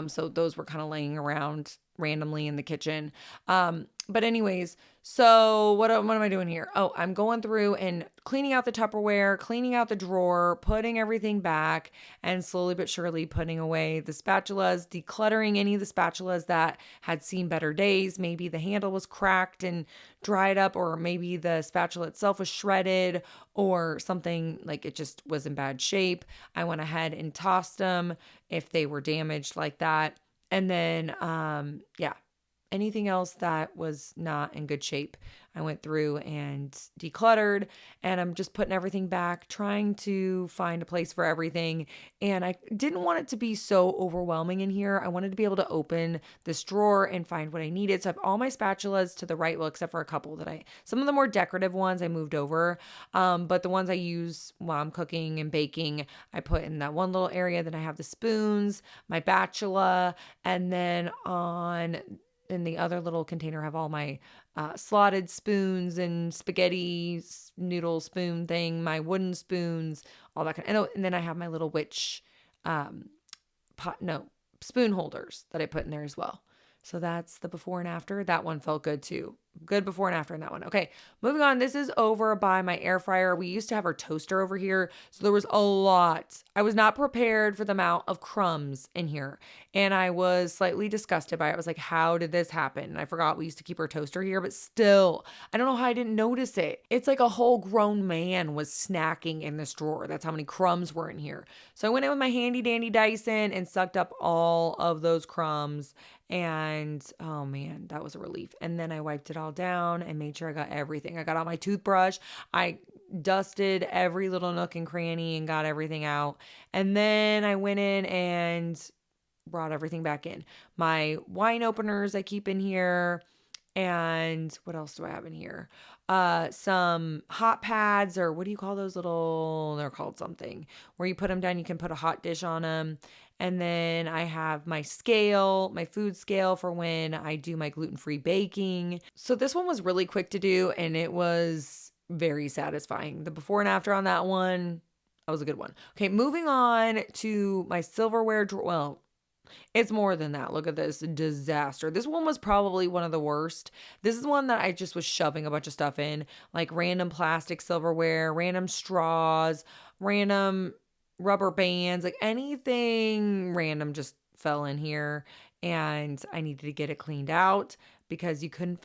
S2: So those were kind of laying around randomly in the kitchen. But anyways, so what am I doing here? Oh, I'm going through and cleaning out the Tupperware, cleaning out the drawer, putting everything back, and slowly but surely putting away the spatulas, decluttering any of the spatulas that had seen better days. Maybe the handle was cracked and dried up, or maybe the spatula itself was shredded, or something like it just was in bad shape. I went ahead and tossed them if they were damaged like that. And then, anything else that was not in good shape, I went through and decluttered, and I'm just putting everything back, trying to find a place for everything. And I didn't want it to be so overwhelming in here. I wanted to be able to open this drawer and find what I needed. So I have all my spatulas to the right, well, except for a couple some of the more decorative ones I moved over. But the ones I use while I'm cooking and baking, I put in that one little area. Then I have the spoons, my spatula, and then in the other little container, I have all my slotted spoons and spaghetti noodle spoon thing, my wooden spoons, all that kind of, and then I have my little witch spoon holders that I put in there as well. So that's the before and after. That one felt good too. Good before and after in that one. Okay, moving on. This is over by my air fryer. We used to have our toaster over here, so there was a lot. I was not prepared for the amount of crumbs in here, and I was slightly disgusted by it. I was like, how did this happen? And I forgot we used to keep our toaster here, but still, I don't know how I didn't notice it. It's like a whole grown man was snacking in this drawer. That's how many crumbs were in here. So I went in with my handy dandy Dyson and sucked up all of those crumbs. And oh man, that was a relief. And then I wiped it all down and made sure I got everything. I got out my toothbrush. I dusted every little nook and cranny and got everything out. And then I went in and brought everything back in. My wine openers I keep in here. And what else do I have in here? Some hot pads, or what do you call those little, they're called something, where you put them down, you can put a hot dish on them. And then I have my scale, my food scale for when I do my gluten-free baking. So this one was really quick to do, and it was very satisfying. The before and after on that one, that was a good one. Okay, moving on to my silverware drawer. Well, it's more than that. Look at this disaster. This one was probably one of the worst. This is one that I just was shoving a bunch of stuff in, like random plastic silverware, random straws, random rubber bands, like anything random just fell in here, and I needed to get it cleaned out because you could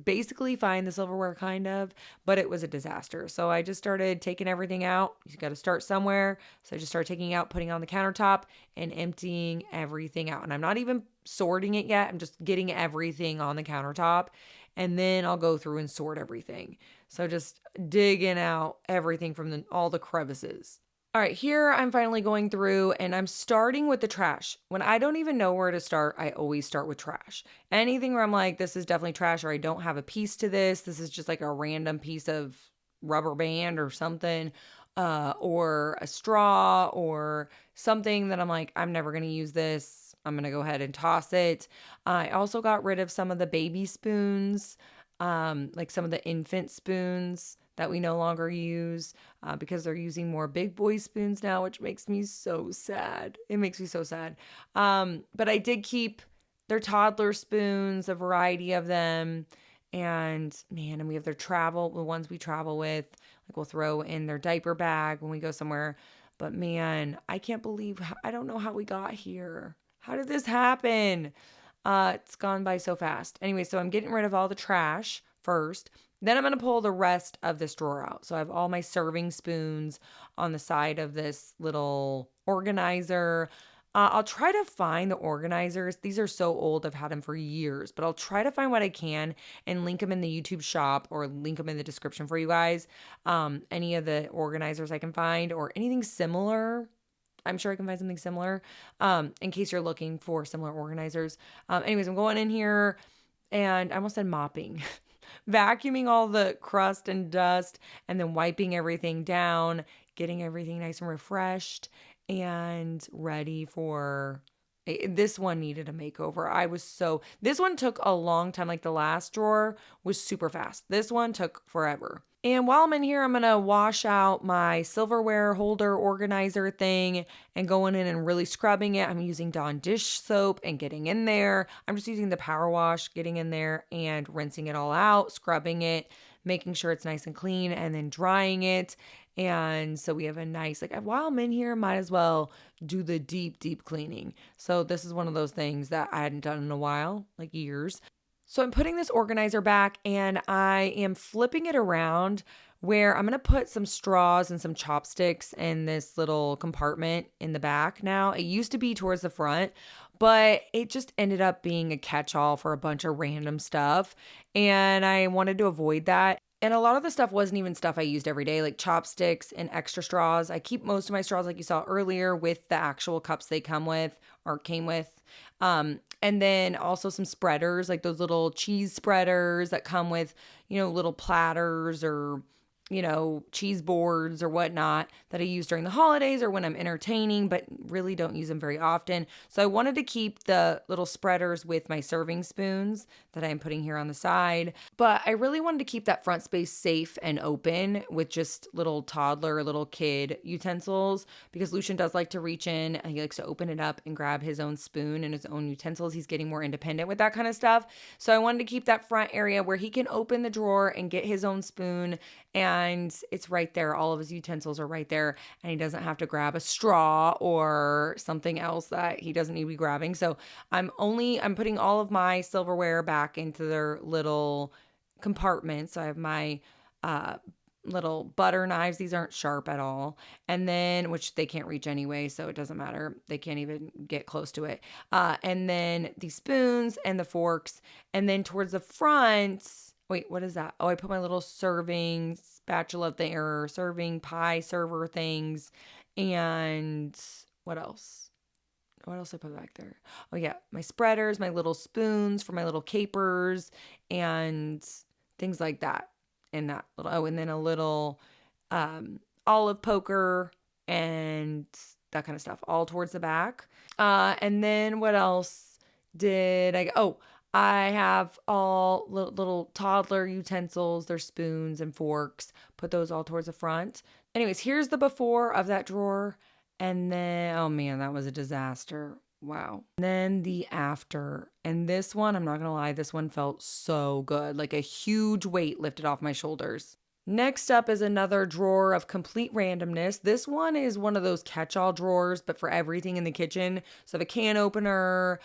S2: basically find the silverware kind of, but it was a disaster. So I just started taking everything out. You got to start somewhere. So I just started taking out, putting it on the countertop and emptying everything out. And I'm not even sorting it yet. I'm just getting everything on the countertop, and then I'll go through and sort everything. So just digging out everything from all the crevices. All right, here I'm finally going through and I'm starting with the trash. When I don't even know where to start, I always start with trash. Anything where I'm like, this is definitely trash, or I don't have a piece to this. This is just like a random piece of rubber band or something, or a straw or something that I'm like, I'm never going to use this. I'm going to go ahead and toss it. I also got rid of some of the baby spoons, like some of the infant spoons that we no longer use because they're using more big boy spoons now, which makes me so sad. It makes me so sad. But I did keep their toddler spoons, a variety of them. And man, and we have the ones we travel with, like we'll throw in their diaper bag when we go somewhere. But man, I can't believe, I don't know how we got here. How did this happen? It's gone by so fast. Anyway, so I'm getting rid of all the trash first. Then I'm going to pull the rest of this drawer out. So I have all my serving spoons on the side of this little organizer. I'll try to find the organizers. These are so old. I've had them for years, but I'll try to find what I can and link them in the YouTube shop or link them in the description for you guys. Any of the organizers I can find or anything similar. I'm sure I can find something similar in case you're looking for similar organizers. Anyways, I'm going in here and I almost said mopping. Vacuuming all the crust and dust and then wiping everything down, getting everything nice and refreshed and ready for This one needed a makeover. This one took a long time. Like the last drawer was super fast. This one took forever. And while I'm in here, I'm going to wash out my silverware holder organizer thing and going in and really scrubbing it. I'm using Dawn dish soap and getting in there. I'm just using the power wash, getting in there and rinsing it all out, scrubbing it, making sure it's nice and clean, and then drying it. And so we have a nice, like, while I'm in here, might as well do the deep cleaning. So this is one of those things that I hadn't done in a while, like years. So I'm putting this organizer back and I am flipping it around where I'm going to put some straws and some chopsticks in this little compartment in the back now. It used to be towards the front, but it just ended up being a catch-all for a bunch of random stuff. And I wanted to avoid that. And a lot of the stuff wasn't even stuff I used every day, like chopsticks and extra straws. I keep most of my straws, like you saw earlier, with the actual cups they come with or came with. And then also some spreaders, like those little cheese spreaders that come with, little platters or, cheese boards or whatnot that I use during the holidays or when I'm entertaining, but really don't use them very often. So I wanted to keep the little spreaders with my serving spoons that I'm putting here on the side. But I really wanted to keep that front space safe and open with just little toddler, little kid utensils, because Lucian does like to reach in and he likes to open it up and grab his own spoon and his own utensils. He's getting more independent with that kind of stuff. So I wanted to keep that front area where he can open the drawer and get his own spoon, and it's right there. All of his utensils are right there, and he doesn't have to grab a straw or something else that he doesn't need to be grabbing. So I'm putting all of my silverware back into their little compartments. So I have my little butter knives. These aren't sharp at all. And then, which they can't reach anyway, so it doesn't matter. They can't even get close to it. And then the spoons and the forks. And then towards the front, wait, what is that? Oh, I put my little serving spatula there, serving pie server things. And what else? What else I put back there? Oh yeah, my spreaders, my little spoons for my little capers and things like that. And that little, and then a little olive poker and that kind of stuff, all towards the back. And then what else did I? I have all little toddler utensils, their spoons and forks. Put those all towards the front. Anyways, here's the before of that drawer. And then, oh man, that was a disaster. Wow. And then the after. And this one, I'm not going to lie, this one felt so good. Like a huge weight lifted off my shoulders. Next up is another drawer of complete randomness. This one is one of those catch-all drawers, but for everything in the kitchen. So the can opener,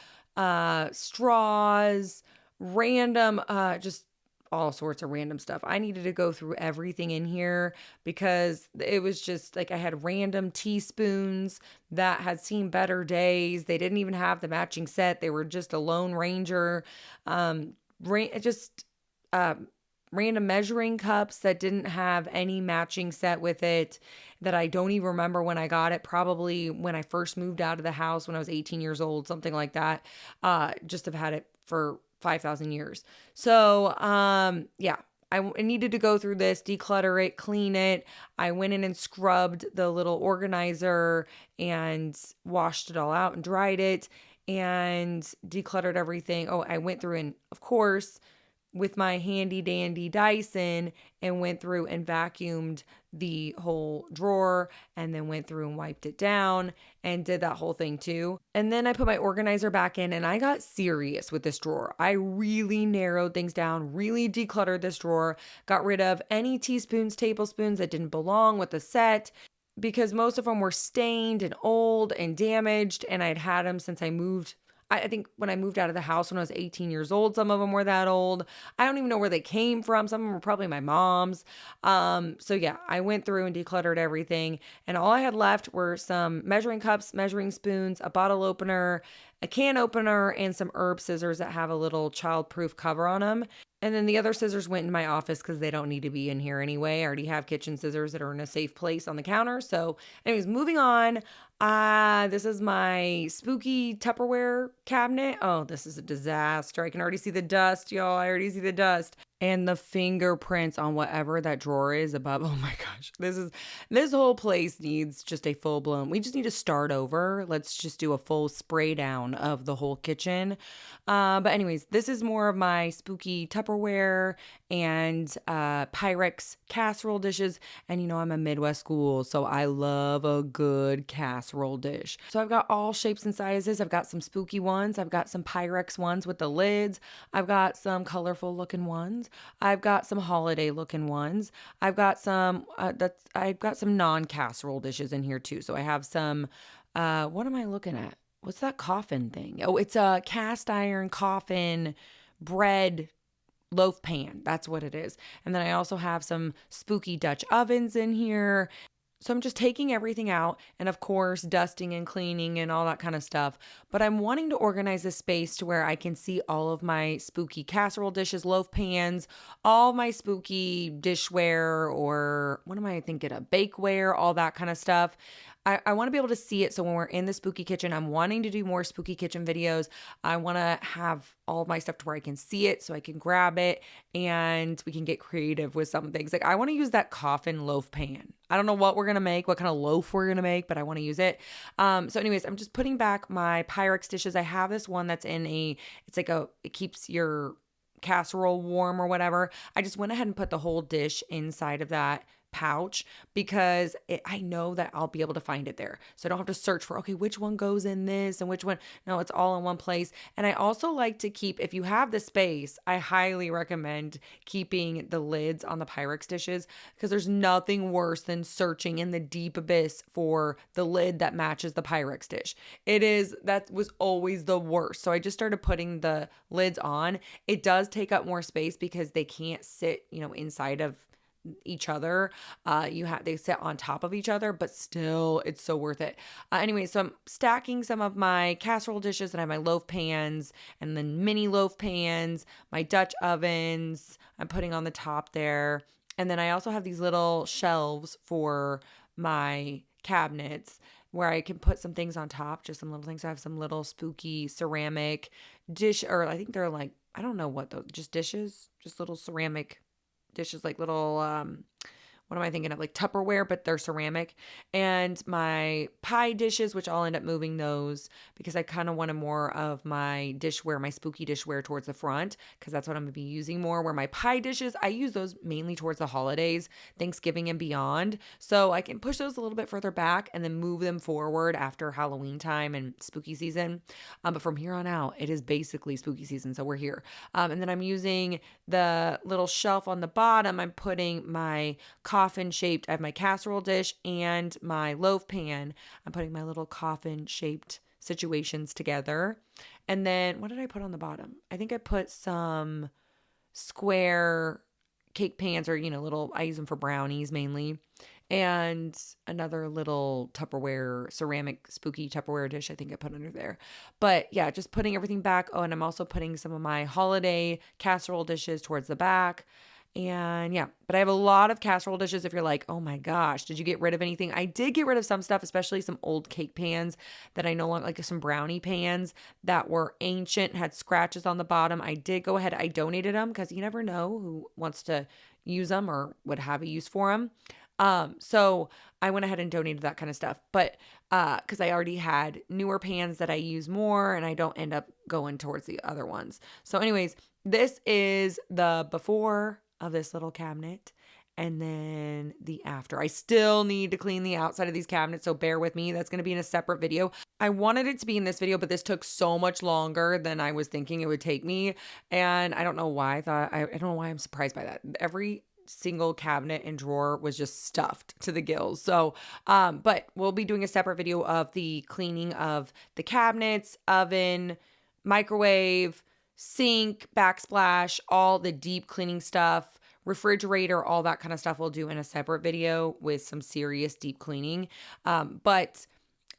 S2: straws, random, just all sorts of random stuff. I needed to go through everything in here because it was just like I had random teaspoons that had seen better days. They didn't even have the matching set. They were just a Lone Ranger, random measuring cups that didn't have any matching set with it, that I don't even remember when I got it. Probably when I first moved out of the house when I was 18 years old, something like that. Just have had it for 5,000 years. So, yeah, I needed to go through this, declutter it, clean it. I went in and scrubbed the little organizer and washed it all out and dried it and decluttered everything. Oh, I went through and, of course, with my handy dandy Dyson and went through and vacuumed the whole drawer and then went through and wiped it down and did that whole thing too. And then I put my organizer back in and I got serious with this drawer. I really narrowed things down, really decluttered this drawer, got rid of any teaspoons, tablespoons that didn't belong with the set, because most of them were stained and old and damaged, and I'd had them since I moved. I think when I moved out of the house when I was 18 years old, some of them were that old. I don't even know where they came from. Some of them were probably my mom's. So yeah, I went through and decluttered everything. And all I had left were some measuring cups, measuring spoons, a bottle opener, a can opener, and some herb scissors that have a little child-proof cover on them. And then the other scissors went in my office because they don't need to be in here anyway. I already have kitchen scissors that are in a safe place on the counter. So anyways, moving on. This is my spooky Tupperware cabinet. Oh, this is a disaster. I can already see the dust, y'all. I already see the dust. And the fingerprints on whatever that drawer is above. Oh my gosh. This whole place needs just a full blown. We just need to start over. Let's just do a full spray down of the whole kitchen. But anyways, this is more of my spooky Tupperware and Pyrex casserole dishes. And you know, I'm a Midwest school, so I love a good casserole dish. So I've got all shapes and sizes. I've got some spooky ones. I've got some Pyrex ones with the lids. I've got some colorful looking ones. I've got some holiday looking ones. I've got some non-casserole dishes in here too. So I have some what am I looking at? What's that coffin thing? Oh, it's a cast iron coffin bread loaf pan. That's what it is. And then I also have some spooky Dutch ovens in here. So I'm just taking everything out and, of course, dusting and cleaning and all that kind of stuff. But I'm wanting to organize this space to where I can see all of my spooky casserole dishes, loaf pans, all my spooky dishware, or what am I thinking of? Bake-ware, all that kind of stuff. I want to be able to see it. So when we're in the spooky kitchen, I'm wanting to do more spooky kitchen videos. I want to have all of my stuff to where I can see it so I can grab it and we can get creative with some things. Like I want to use that coffin loaf pan. I don't know what we're going to make, what kind of loaf we're going to make, but I want to use it. So anyways, I'm just putting back my Pyrex dishes. I have this one that's it keeps your casserole warm or whatever. I just went ahead and put the whole dish inside of that pouch because I know that I'll be able to find it there. So I don't have to search for, okay, which one goes in this and which one. No, it's all in one place. And I also like to keep, if you have the space, I highly recommend keeping the lids on the Pyrex dishes because there's nothing worse than searching in the deep abyss for the lid that matches the Pyrex dish. That was always the worst. So I just started putting the lids on. It does take up more space because they can't sit, inside of each other. They sit on top of each other, but still it's so worth it. Anyway, so I'm stacking some of my casserole dishes and I have my loaf pans and then mini loaf pans, my Dutch ovens I'm putting on the top there. And then I also have these little shelves for my cabinets where I can put some things on top, just some little things. I have some little spooky ceramic dish, or I think they're like, I don't know what those, just dishes, just little ceramic dishes, like little what am I thinking of, like Tupperware, but they're ceramic. And my pie dishes, which I'll end up moving those because I kind of wanted more of my dishware, my spooky dishware towards the front because that's what I'm going to be using more. Where my pie dishes, I use those mainly towards the holidays, Thanksgiving and beyond. So I can push those a little bit further back and then move them forward after Halloween time and spooky season. But from here on out, it is basically spooky season. So we're here. And then I'm using the little shelf on the bottom. I'm putting my coffin shaped, I have my casserole dish and my loaf pan. I'm putting my little coffin shaped situations together. And then what did I put on the bottom? I think I put some square cake pans or, I use them for brownies mainly. And another little Tupperware, ceramic spooky Tupperware dish I think I put under there. But yeah, just putting everything back. Oh, and I'm also putting some of my holiday casserole dishes towards the back. And yeah, but I have a lot of casserole dishes. If you're like, oh my gosh, did you get rid of anything? I did get rid of some stuff, especially some old cake pans that I no longer like, some brownie pans that were ancient, had scratches on the bottom. I did go ahead, I donated them because you never know who wants to use them or would have a use for them. So I went ahead and donated that kind of stuff, but, cause I already had newer pans that I use more and I don't end up going towards the other ones. So anyways, this is the before of this little cabinet and then the after. I still need to clean the outside of these cabinets, so bear with me. That's going to be in a separate video. I wanted it to be in this video, but this took so much longer than I was thinking it would take me. And I don't know why I don't know why I'm surprised by that. Every single cabinet and drawer was just stuffed to the gills. So, but we'll be doing a separate video of the cleaning of the cabinets, oven, microwave, sink, backsplash, all the deep cleaning stuff, refrigerator, all that kind of stuff we'll do in a separate video with some serious deep cleaning. But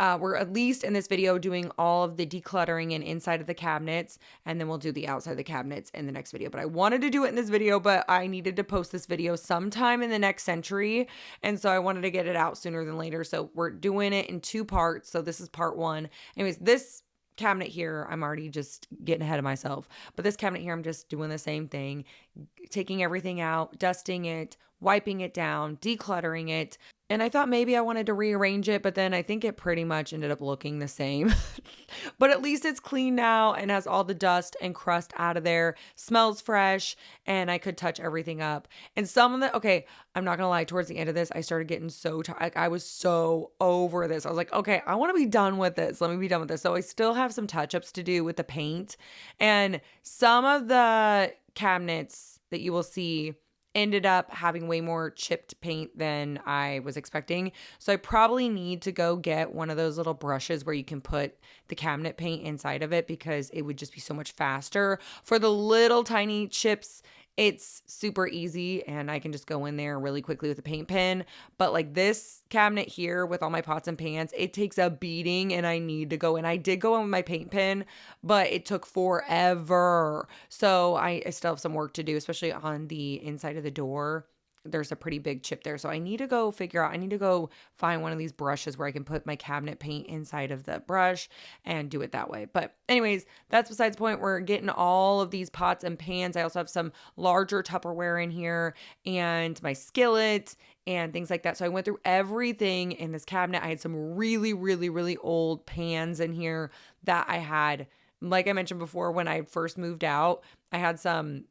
S2: we're at least in this video doing all of the decluttering and inside of the cabinets, and then we'll do the outside of the cabinets in the next video. But I wanted to do it in this video, but I needed to post this video sometime in the next century, and so I wanted to get it out sooner than later. So we're doing it in 2 parts. So this is part 1. Anyways, this cabinet here, I'm already just getting ahead of myself. But this cabinet here, I'm just doing the same thing, taking everything out, dusting it, wiping it down, decluttering it. And I thought maybe I wanted to rearrange it, but then I think it pretty much ended up looking the same. But at least it's clean now and has all the dust and crust out of there, smells fresh, and I could touch everything up. And some of the, okay, I'm not gonna lie, towards the end of this, I started getting so tired. Like, I was so over this. I was like, okay, I wanna be done with this. Let me be done with this. So I still have some touch-ups to do with the paint. And some of the cabinets that you will see ended up having way more chipped paint than I was expecting. So I probably need to go get one of those little brushes where you can put the cabinet paint inside of it, because it would just be so much faster. For the little tiny chips, it's super easy and I can just go in there really quickly with a paint pen. But like this cabinet here with all my pots and pans, it takes a beating and I need to go in. I did go in with my paint pen, but it took forever. So I still have some work to do, especially on the inside of the door. There's a pretty big chip there. So I need to go find one of these brushes where I can put my cabinet paint inside of the brush and do it that way. But anyways, that's besides the point. We're getting all of these pots and pans. I also have some larger Tupperware in here and my skillet and things like that. So I went through everything in this cabinet. I had some really, really, really old pans in here that I had, like I mentioned before, when I first moved out. I had some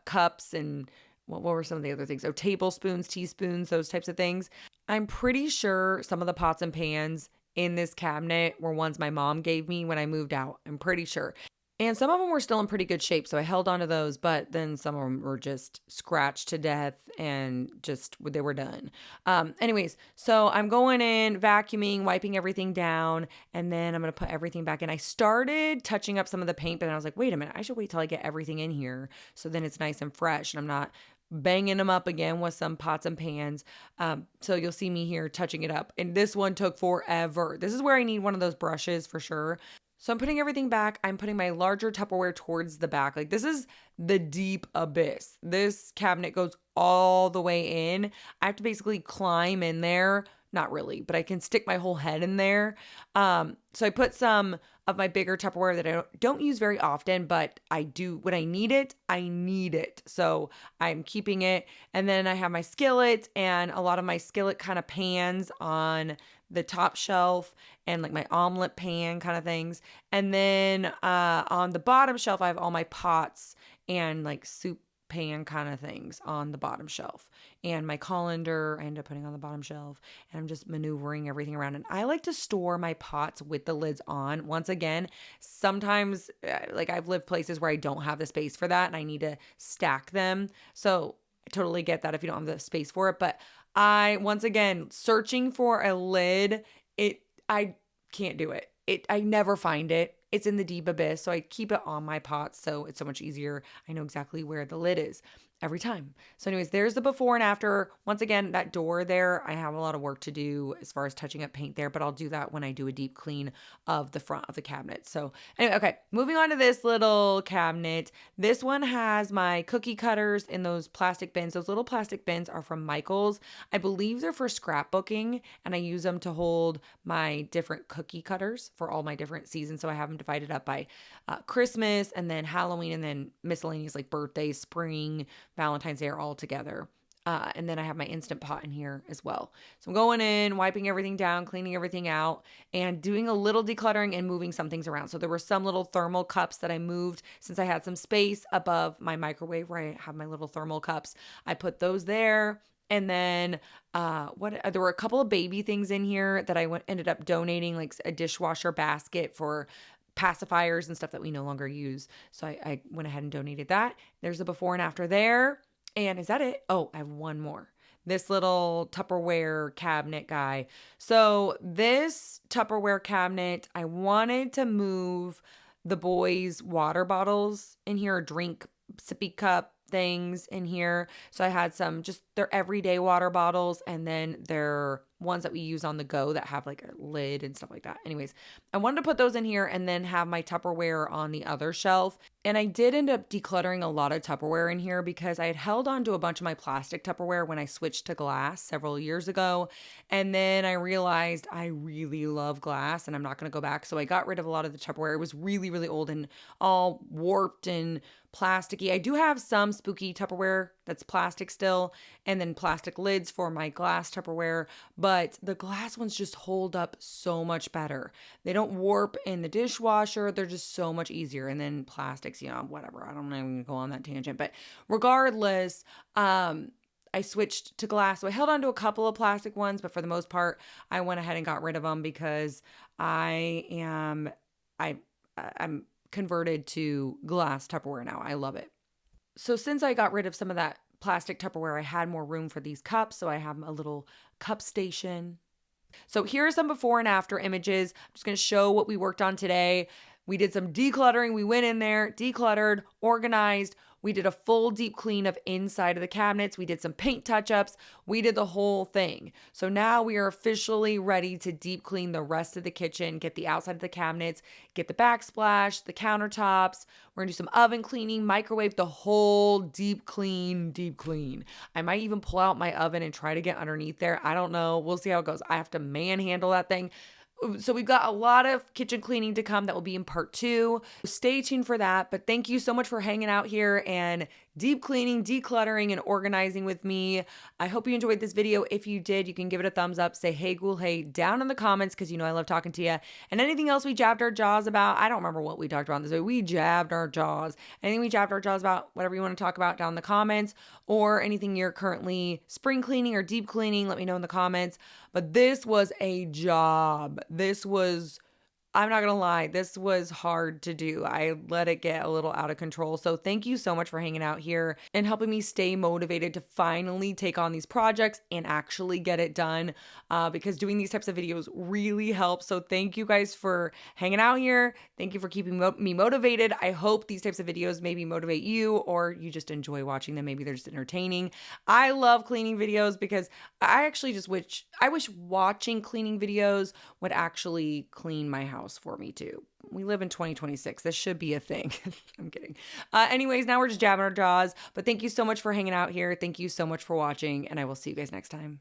S2: cups and what were some of the other things? Oh, tablespoons, teaspoons, those types of things. I'm pretty sure some of the pots and pans in this cabinet were ones my mom gave me when I moved out. I'm pretty sure. And some of them were still in pretty good shape, so I held on to those, but then some of them were just scratched to death and just, they were done. Anyways, so I'm going in, vacuuming, wiping everything down, and then I'm going to put everything back in. I started touching up some of the paint, but then I was like, wait a minute, I should wait till I get everything in here so then it's nice and fresh and I'm not banging them up again with some pots and pans. So you'll see me here touching it up. And this one took forever. This is where I need one of those brushes for sure. So I'm putting everything back. I'm putting my larger Tupperware towards the back. Like, this is the deep abyss. This cabinet goes all the way in. I have to basically climb in there. Not really, but I can stick my whole head in there. So I put some of my bigger Tupperware that I don't use very often, but I do when I need it, I need it. So I'm keeping it. And then I have my skillet and a lot of my skillet kind of pans on the top shelf and like my omelet pan kind of things. And then on the bottom shelf, I have all my pots and like soup pan kind of things on the bottom shelf. And my colander I end up putting on the bottom shelf, and I'm just maneuvering everything around. And I like to store my pots with the lids on. Once again, sometimes like I've lived places where I don't have the space for that and I need to stack them. So I totally get that if you don't have the space for it. But once again, searching for a lid, I can't do it. I never find it. It's in the deep abyss, so I keep it on my pots, so it's so much easier. I know exactly where the lid is every time. So anyways, there's the before and after. Once again, that door there, I have a lot of work to do as far as touching up paint there, but I'll do that when I do a deep clean of the front of the cabinet. So anyway, okay, moving on to this little cabinet. This one has my cookie cutters in those plastic bins. Those little plastic bins are from Michael's. I believe they're for scrapbooking, and I use them to hold my different cookie cutters for all my different seasons. So I have them divided up by Christmas and then Halloween and then miscellaneous like birthday, spring, Valentine's Day are all together. And then I have my Instant Pot in here as well. So I'm going in, wiping everything down, cleaning everything out, and doing a little decluttering and moving some things around. So there were some little thermal cups that I moved since I had some space above my microwave where I have my little thermal cups. I put those there. And then there were a couple of baby things in here that I ended up donating, like a dishwasher basket for pacifiers and stuff that we no longer use. So I went ahead and donated that. There's a before and after there. And is that it? Oh, I have one more. This little Tupperware cabinet guy. So this Tupperware cabinet, I wanted to move the boys' water bottles in here, drink sippy cup things in here. So I had some just their everyday water bottles and then their ones that we use on the go that have like a lid and stuff like that. Anyways, I wanted to put those in here and then have my Tupperware on the other shelf. And I did end up decluttering a lot of Tupperware in here because I had held on to a bunch of my plastic Tupperware when I switched to glass several years ago. And then I realized I really love glass and I'm not going to go back. So I got rid of a lot of the Tupperware. It was really, really old and all warped and plasticky. I do have some spooky Tupperware that's plastic still, and then plastic lids for my glass Tupperware, but the glass ones just hold up so much better. They don't warp in the dishwasher. They're just so much easier. And then plastics, whatever. I don't even go on that tangent, but regardless, I switched to glass. So I held on to a couple of plastic ones, but for the most part, I went ahead and got rid of them because I'm converted to glass Tupperware now. I love it. So since I got rid of some of that plastic Tupperware, I had more room for these cups. So I have a little cup station. So here are some before and after images. I'm just going to show what we worked on today. We did some decluttering. We went in there, decluttered, organized. We did a full deep clean of inside of the cabinets. We did some paint touch-ups. We did the whole thing. So now we are officially ready to deep clean the rest of the kitchen, get the outside of the cabinets, get the backsplash, the countertops. We're gonna do some oven cleaning, microwave, the whole deep clean, deep clean. I might even pull out my oven and try to get underneath there. I don't know. We'll see how it goes. I have to manhandle that thing. So we've got a lot of kitchen cleaning to come that will be in part 2. Stay tuned for that. But thank you so much for hanging out here and deep cleaning, decluttering, and organizing with me. I hope you enjoyed this video. If you did, you can give it a thumbs up. Say, hey, ghoul, hey, down in the comments because I love talking to you. And anything else we jabbed our jaws about, I don't remember what we talked about in this video. We jabbed our jaws. Anything we jabbed our jaws about, whatever you want to talk about down in the comments, or anything you're currently spring cleaning or deep cleaning, let me know in the comments. But this was a job. I'm not going to lie, this was hard to do. I let it get a little out of control. So thank you so much for hanging out here and helping me stay motivated to finally take on these projects and actually get it done because doing these types of videos really helps. So thank you guys for hanging out here. Thank you for keeping me motivated. I hope these types of videos maybe motivate you or you just enjoy watching them. Maybe they're just entertaining. I love cleaning videos because I actually I wish watching cleaning videos would actually clean my house for me too. We live in 2026. This should be a thing. I'm kidding. Anyways, now we're just jabbing our jaws. But thank you so much for hanging out here. Thank you so much for watching, and I will see you guys next time.